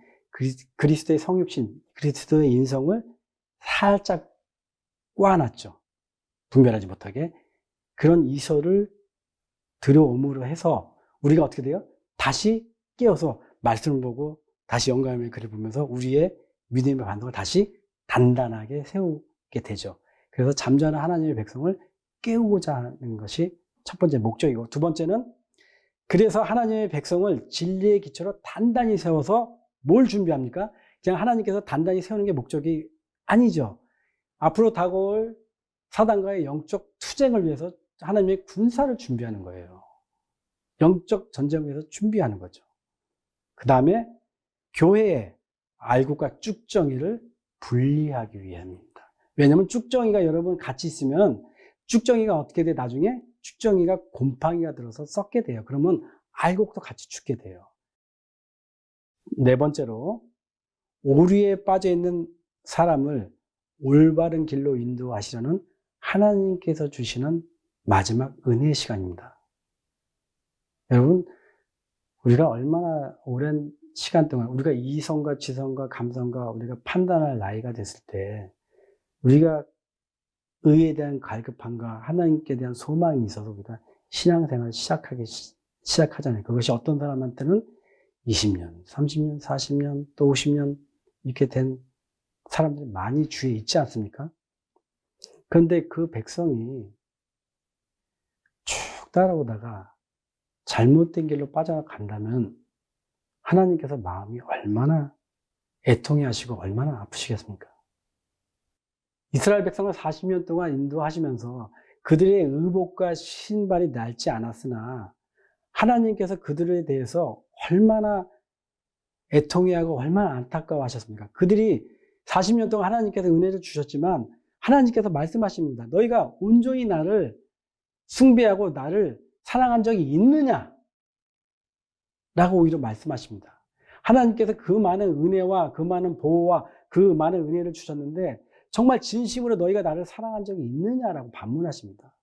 그리스도의 성육신, 그리스도의 인성을 살짝 꽈놨죠. 분별하지 못하게. 그런 이설을 들여옴으로 해서 우리가 어떻게 돼요? 다시 깨어서 말씀을 보고 다시 영감의 글을 보면서 우리의 믿음의 반동을 다시 단단하게 세우게 되죠. 그래서 잠자는 하나님의 백성을 깨우고자 하는 것이 첫 번째 목적이고, 두 번째는 그래서 하나님의 백성을 진리의 기초로 단단히 세워서 뭘 준비합니까? 그냥 하나님께서 단단히 세우는 게 목적이 아니죠. 앞으로 다가올 사단과의 영적 투쟁을 위해서 하나님의 군사를 준비하는 거예요. 영적 전쟁을 위해서 준비하는 거죠. 그 다음에 교회의 알곡과 쭉정이를 분리하기 위함입니다. 왜냐하면 쭉정이가 여러분 같이 있으면 쭉정이가 어떻게 돼? 나중에 쭉정이가 곰팡이가 들어서 썩게 돼요. 그러면 알곡도 같이 죽게 돼요. 네 번째로, 오류에 빠져 있는 사람을 올바른 길로 인도하시려는 하나님께서 주시는 마지막 은혜의 시간입니다. 여러분, 우리가 얼마나 오랜 시간 동안 우리가 이성과 지성과 감성과 우리가 판단할 나이가 됐을 때 우리가 의에 대한 갈급함과 하나님께 대한 소망이 있어서 우리가 신앙생활을 시작하잖아요. 그것이 어떤 사람한테는 20년, 30년, 40년, 또 50년 이렇게 된 사람들이 많이 주위에 있지 않습니까? 그런데 그 백성이 따라오다가 잘못된 길로 빠져간다면 하나님께서 마음이 얼마나 애통해 하시고 얼마나 아프시겠습니까? 이스라엘 백성을 40년 동안 인도하시면서 그들의 의복과 신발이 낡지 않았으나 하나님께서 그들에 대해서 얼마나 애통해하고 얼마나 안타까워하셨습니까? 그들이 40년 동안 하나님께서 은혜를 주셨지만 하나님께서 말씀하십니다. 너희가 온전히 나를 숭배하고 나를 사랑한 적이 있느냐? 라고 오히려 말씀하십니다. 하나님께서 그 많은 은혜와 그 많은 보호와 그 많은 은혜를 주셨는데 정말 진심으로 너희가 나를 사랑한 적이 있느냐라고 반문하십니다.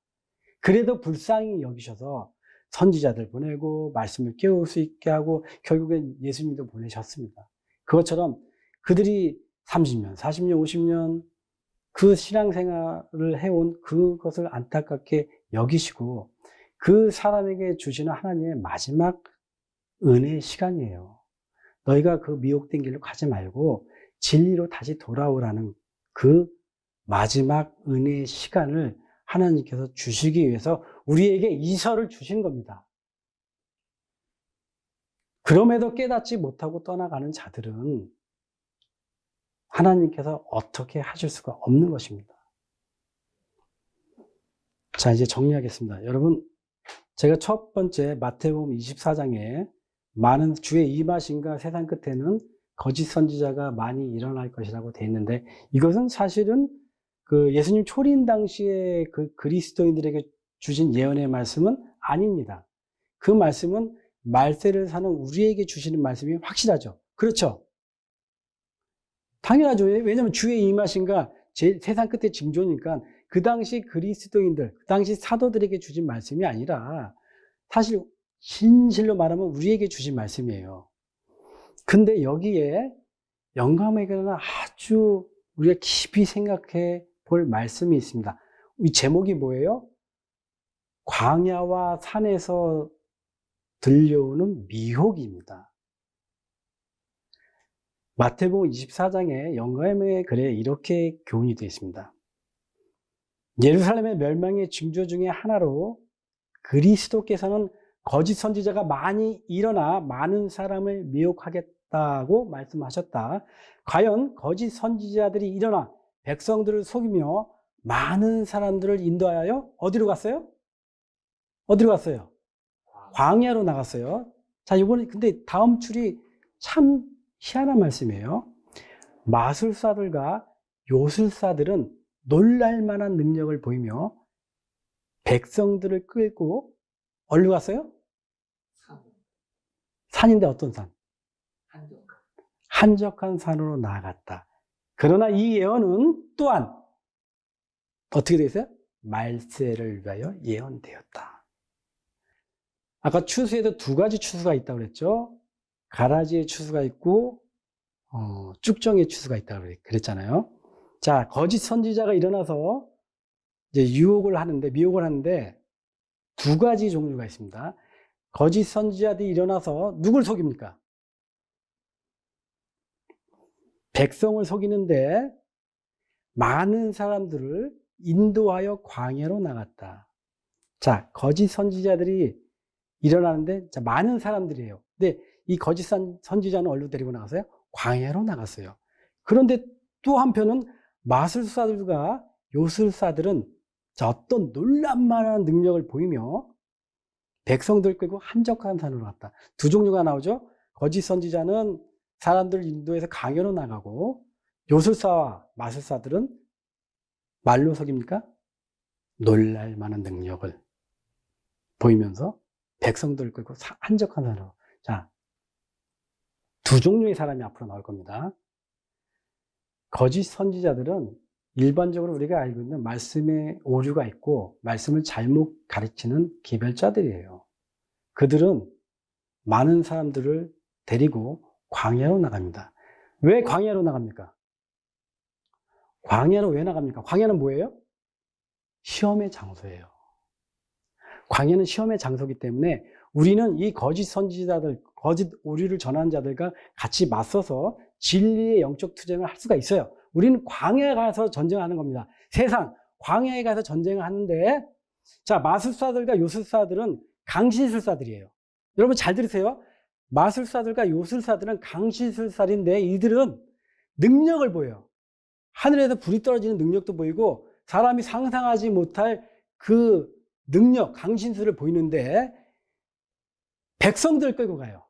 그래도 불쌍히 여기셔서 선지자들 보내고 말씀을 깨울 수 있게 하고 결국엔 예수님도 보내셨습니다. 그것처럼 그들이 30년, 40년, 50년 그 신앙생활을 해온 그것을 안타깝게 여기시고 그 사람에게 주시는 하나님의 마지막 은혜의 시간이에요. 너희가 그 미혹된 길로 가지 말고 진리로 다시 돌아오라는 그 마지막 은혜의 시간을 하나님께서 주시기 위해서 우리에게 이설을 주신 겁니다. 그럼에도 깨닫지 못하고 떠나가는 자들은 하나님께서 어떻게 하실 수가 없는 것입니다. 자, 이제 정리하겠습니다. 여러분, 제가 첫 번째 마태복음 24장에 많은 주의 임하심과 세상 끝에는 거짓 선지자가 많이 일어날 것이라고 되어 있는데 이것은 사실은 그 예수님 초림 당시에 그 그리스도인들에게 주신 예언의 말씀은 아닙니다. 그 말씀은 말세를 사는 우리에게 주시는 말씀이 확실하죠. 그렇죠? 당연하죠. 왜냐하면 주의 임하심과 세상 끝의 징조니까 그 당시 그리스도인들, 그 당시 사도들에게 주신 말씀이 아니라 사실 진실로 말하면 우리에게 주신 말씀이에요. 근데 여기에 영감에게는 아주 우리가 깊이 생각해 볼 말씀이 있습니다. 이 제목이 뭐예요? 광야와 산에서 들려오는 미혹입니다. 마태복음 24장에 영감의 글에 이렇게 교훈이 되어 있습니다. 예루살렘의 멸망의 징조 중에 하나로 그리스도께서는 거짓 선지자가 많이 일어나 많은 사람을 미혹하겠다고 말씀하셨다. 과연 거짓 선지자들이 일어나 백성들을 속이며 많은 사람들을 인도하여 어디로 갔어요? 어디로 갔어요? 광야로 나갔어요. 자, 이번에 근데 다음 줄이 참 희한한 말씀이에요. 마술사들과 요술사들은 놀랄만한 능력을 보이며 백성들을 끌고 어디로 갔어요? 산인데 어떤 산? 한적한 산으로 나아갔다. 그러나 이 예언은 또한 어떻게 되어 있어요? 말세를 위하여 예언되었다. 아까 추수에도 두 가지 추수가 있다고 그랬죠. 가라지의 추수가 있고 쭉정의 추수가 있다고 그랬잖아요. 자, 거짓 선지자가 일어나서 이제 미혹을 하는데 두 가지 종류가 있습니다. 거짓 선지자들이 일어나서 누굴 속입니까? 백성을 속이는데 많은 사람들을 인도하여 광야로 나갔다. 자, 거짓 선지자들이 일어나는데 자, 많은 사람들이에요. 근데 이 거짓 선지자는 어디로 데리고 나갔어요? 광야로 나갔어요. 그런데 또 한편은 마술사들과 요술사들은 자, 어떤 놀랄만한 능력을 보이며 백성들 끌고 한적한 산으로 갔다. 두 종류가 나오죠. 거짓 선지자는 사람들을 인도해서 강요로 나가고 요술사와 마술사들은 말로 속입니까? 놀랄만한 능력을 보이면서 백성들을 끌고 한적한 산으로. 자, 두 종류의 사람이 앞으로 나올 겁니다. 거짓 선지자들은 일반적으로 우리가 알고 있는 말씀에 오류가 있고 말씀을 잘못 가르치는 기별자들이에요. 그들은 많은 사람들을 데리고 광야로 나갑니다. 왜 광야로 나갑니까? 광야로 왜 나갑니까? 광야는 뭐예요? 시험의 장소예요. 광야는 시험의 장소이기 때문에 우리는 이 거짓 선지자들, 거짓 오류를 전하는 자들과 같이 맞서서 진리의 영적 투쟁을 할 수가 있어요. 우리는 광야에 가서 전쟁하는 겁니다. 세상 광야에 가서 전쟁을 하는데 자, 마술사들과 요술사들은 강신술사들이에요. 여러분 잘 들으세요. 마술사들과 요술사들은 강신술사인데 이들은 능력을 보여요. 하늘에서 불이 떨어지는 능력도 보이고 사람이 상상하지 못할 그 능력, 강신술을 보이는데 백성들을 끌고 가요.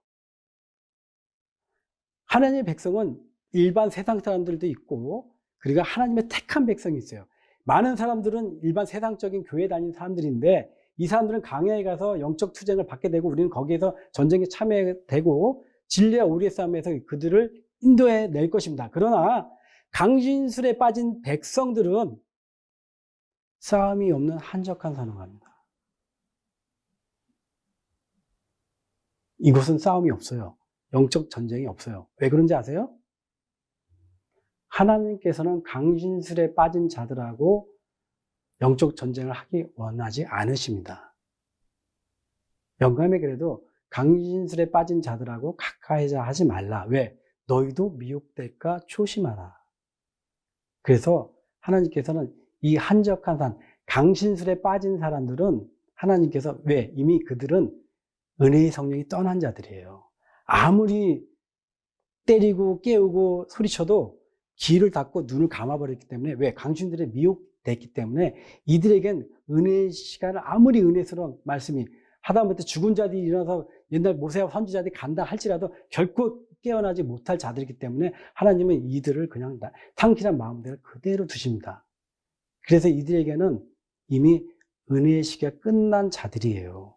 하나님의 백성은 일반 세상 사람들도 있고 그리고 하나님의 택한 백성이 있어요. 많은 사람들은 일반 세상적인 교회 다니는 사람들인데 이 사람들은 광야에 가서 영적 투쟁을 받게 되고 우리는 거기에서 전쟁에 참여되고 진리와 오리의 싸움에서 그들을 인도해 낼 것입니다. 그러나 강신술에 빠진 백성들은 싸움이 없는 한적한 산으로 갑니다. 이곳은 싸움이 없어요. 영적 전쟁이 없어요. 왜 그런지 아세요? 하나님께서는 강신술에 빠진 자들하고 영적 전쟁을 하기 원하지 않으십니다. 영감의 그래도 강신술에 빠진 자들하고 가까이 하지 말라. 왜? 너희도 미혹될까 조심하라. 그래서 하나님께서는 이 한적한 산, 강신술에 빠진 사람들은 하나님께서 왜? 이미 그들은 은혜의 성령이 떠난 자들이에요. 아무리 때리고 깨우고 소리쳐도 귀를 닫고 눈을 감아버렸기 때문에 왜? 강신들에 미혹됐기 때문에 이들에겐 은혜의 시간을 아무리 은혜스러운 말씀이 하다못해 죽은 자들이 일어나서 옛날 모세와 선지자들이 간다 할지라도 결코 깨어나지 못할 자들이기 때문에 하나님은 이들을 그냥 상실한 마음대로 그대로 두십니다. 그래서 이들에게는 이미 은혜의 시기가 끝난 자들이에요.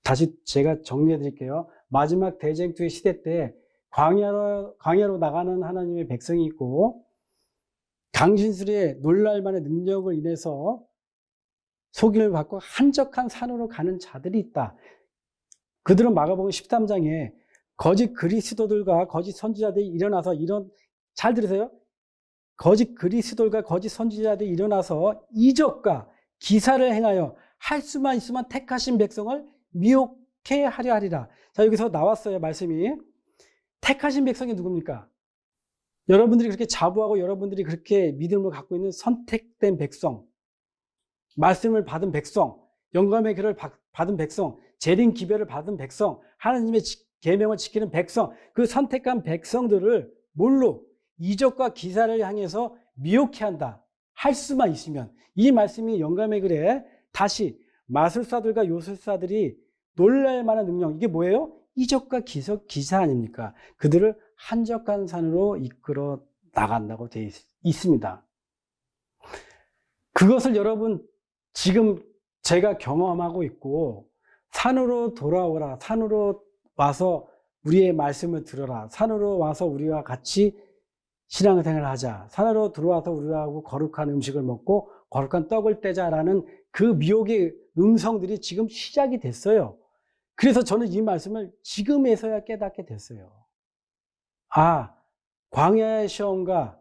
다시 제가 정리해 드릴게요. 마지막 대쟁투의 시대 때 광야로 나가는 하나님의 백성이 있고 강신술의 놀랄만한 능력을 인해서 속임을 받고 한적한 산으로 가는 자들이 있다. 그들은 마가복음 13장에 거짓 그리스도들과 거짓 선지자들이 일어나서 잘 들으세요. 거짓 그리스도들과 거짓 선지자들이 일어나서 이적과 기사를 행하여 할 수만 있으면 택하신 백성을 미혹해 하려 하리라. 자, 여기서 나왔어요, 말씀이. 택하신 백성이 누굽니까? 여러분들이 그렇게 자부하고 여러분들이 그렇게 믿음을 갖고 있는 선택된 백성, 말씀을 받은 백성, 영감의 길을 받은 백성, 재림 기별을 받은 백성, 하나님의 계명을 지키는 백성, 그 선택한 백성들을 뭘로? 이적과 기사를 향해서 미혹해 한다. 할 수만 있으면. 이 말씀이 영감의 글에 다시 마술사들과 요술사들이 놀랄 만한 능력, 이게 뭐예요? 이적과 기사 아닙니까? 그들을 한적한 산으로 이끌어 나간다고 되어 있습니다. 그것을 여러분 지금 제가 경험하고 있고 산으로 돌아오라, 산으로 와서 우리의 말씀을 들어라, 산으로 와서 우리와 같이 신앙생활을 하자, 산으로 들어와서 우리하고 거룩한 음식을 먹고 거룩한 떡을 떼자라는 그 미혹의 음성들이 지금 시작이 됐어요. 그래서 저는 이 말씀을 지금에서야 깨닫게 됐어요. 아, 광야의 시험과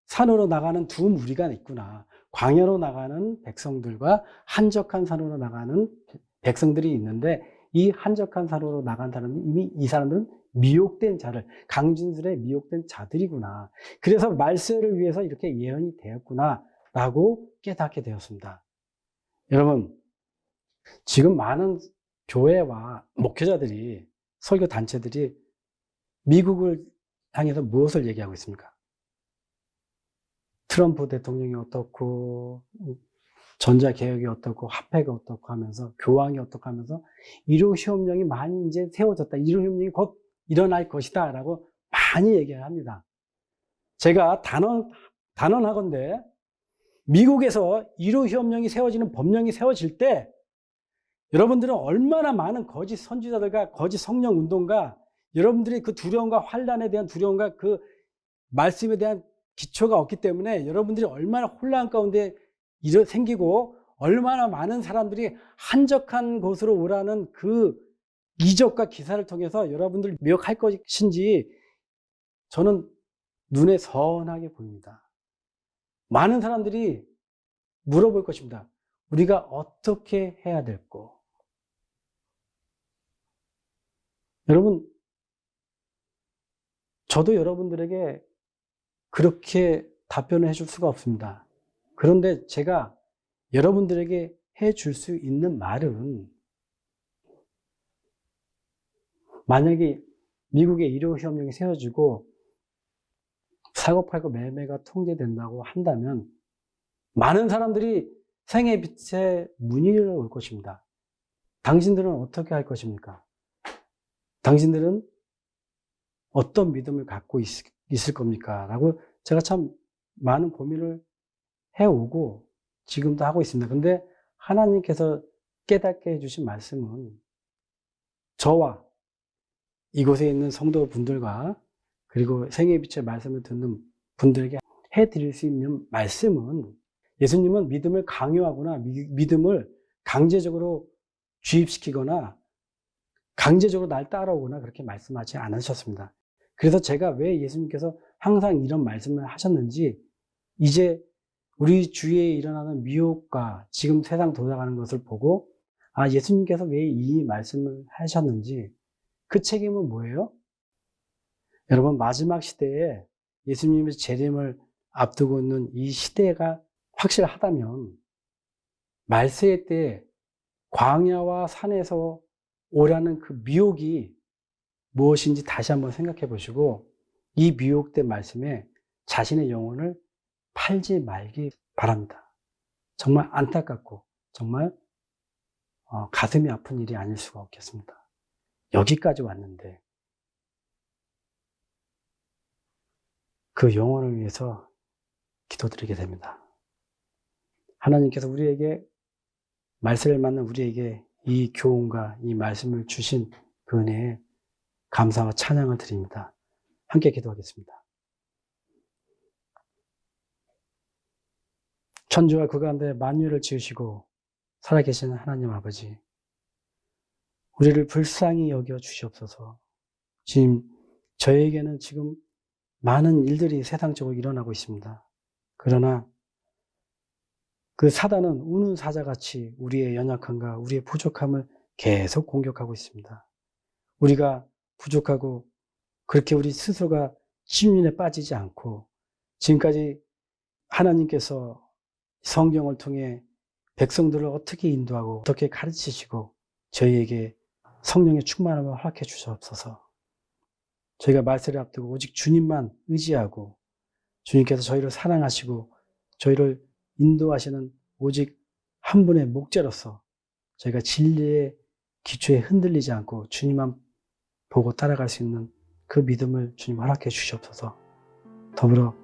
산으로 나가는 두 무리가 있구나. 광야로 나가는 백성들과 한적한 산으로 나가는 백성들이 있는데 이 한적한 산으로 나간 사람은 이미 이 사람들은 미혹된 자를, 강진술에 미혹된 자들이구나. 그래서 말세를 위해서 이렇게 예언이 되었구나 라고 깨닫게 되었습니다. 여러분, 지금 많은 교회와 목회자들이, 설교 단체들이 미국을 향해서 무엇을 얘기하고 있습니까? 트럼프 대통령이 어떻고, 전자개혁이 어떻고, 핫팩이 어떻고 하면서, 교황이 어떻고 하면서, 일요시험령이 많이 이제 세워졌다. 일요시험령이 곧 일어날 것이다. 라고 많이 얘기를 합니다. 제가 단언하건대, 미국에서 일요시험령이 세워지는 법령이 세워질 때, 여러분들은 얼마나 많은 거짓 선지자들과 거짓 성령 운동가, 여러분들이 그 두려움과 환란에 대한 두려움과 그 말씀에 대한 기초가 없기 때문에 여러분들이 얼마나 혼란 가운데 생기고 얼마나 많은 사람들이 한적한 곳으로 오라는 그 이적과 기사를 통해서 여러분들을 미혹할 것인지 저는 눈에 선하게 보입니다. 많은 사람들이 물어볼 것입니다. 우리가 어떻게 해야 될까? 여러분, 저도 여러분들에게 그렇게 답변을 해줄 수가 없습니다. 그런데 제가 여러분들에게 해줄 수 있는 말은, 만약에 미국의 의료협력이 세워지고 사고팔고 매매가 통제된다고 한다면 많은 사람들이 생의 빛에 문의를 올 것입니다. 당신들은 어떻게 할 것입니까? 당신들은 어떤 믿음을 갖고 있을 겁니까? 라고 제가 참 많은 고민을 해오고 지금도 하고 있습니다. 근데 하나님께서 깨닫게 해주신 말씀은, 저와 이곳에 있는 성도분들과 그리고 생의 빛의 말씀을 듣는 분들에게 해드릴 수 있는 말씀은, 예수님은 믿음을 강요하거나 믿음을 강제적으로 주입시키거나 강제적으로 날 따라오거나 그렇게 말씀하지 않으셨습니다. 그래서 제가 왜 예수님께서 항상 이런 말씀을 하셨는지, 이제 우리 주위에 일어나는 미혹과 지금 세상 돌아가는 것을 보고, 예수님께서 왜 이 말씀을 하셨는지, 그 책임은 뭐예요? 여러분, 마지막 시대에 예수님의 재림을 앞두고 있는 이 시대가 확실하다면, 말세의 때 광야와 산에서 오라는 그 미혹이 무엇인지 다시 한번 생각해 보시고, 이 미혹된 말씀에 자신의 영혼을 팔지 말기 바랍니다. 정말 안타깝고 정말 가슴이 아픈 일이 아닐 수가 없겠습니다. 여기까지 왔는데 그 영혼을 위해서 기도드리게 됩니다. 하나님께서 우리에게, 말세를 맞는 우리에게 이 교훈과 이 말씀을 주신 그 은혜에 감사와 찬양을 드립니다. 함께 기도하겠습니다. 천지와 그 가운데 만유를 지으시고 살아계시는 하나님 아버지, 우리를 불쌍히 여겨 주시옵소서. 지금 저에게는 지금 많은 일들이 세상적으로 일어나고 있습니다. 그러나 그 사단은 우는 사자같이 우리의 연약함과 우리의 부족함을 계속 공격하고 있습니다. 우리가 부족하고 그렇게 우리 스스로가 침륜에 빠지지 않고, 지금까지 하나님께서 성경을 통해 백성들을 어떻게 인도하고 어떻게 가르치시고 저희에게 성령의 충만함을 허락해 주시옵소서. 저희가 말세를 앞두고 오직 주님만 의지하고, 주님께서 저희를 사랑하시고 저희를 인도하시는 오직 한 분의 목자로서 저희가 진리의 기초에 흔들리지 않고 주님만 보고 따라갈 수 있는 그 믿음을 주님 허락해 주시옵소서. 더불어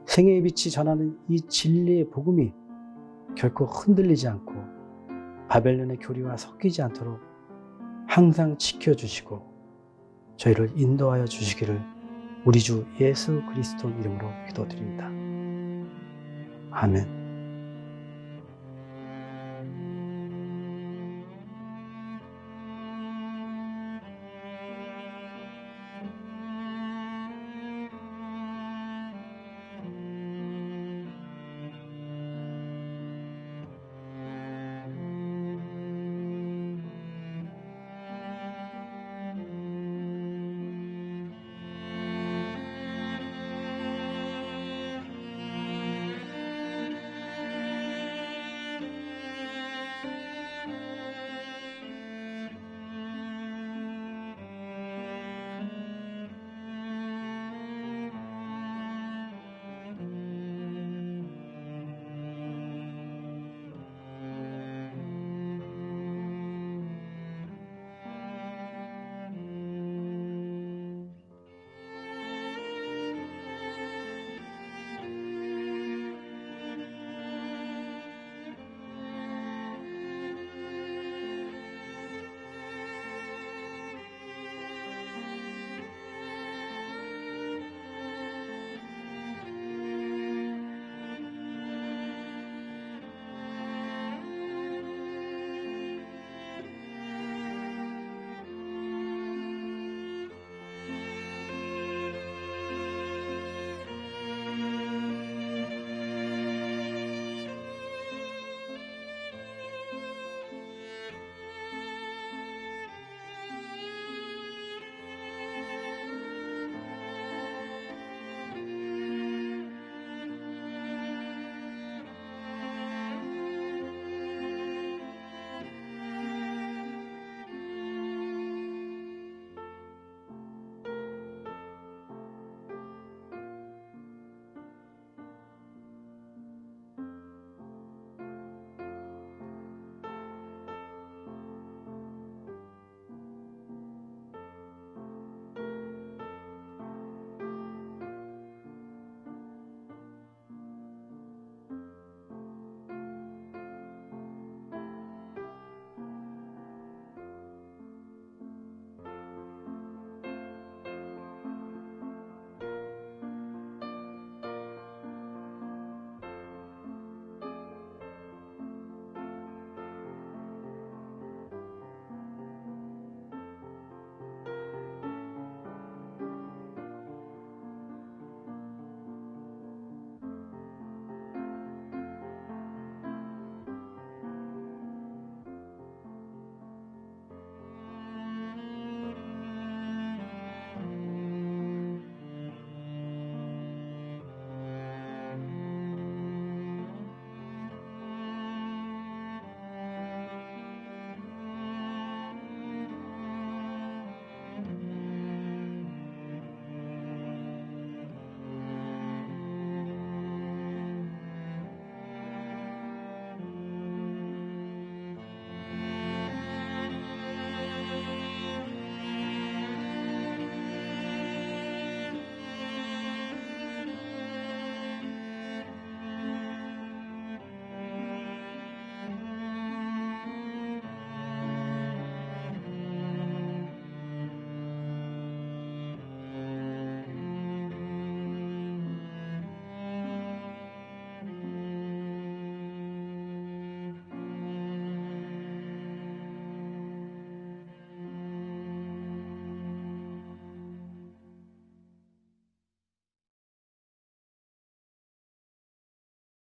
생애의 빛이 전하는 이 진리의 복음이 결코 흔들리지 않고 바벨론의 교리와 섞이지 않도록 항상 지켜주시고 저희를 인도하여 주시기를 우리 주 예수 그리스도 이름으로 기도드립니다. 아멘.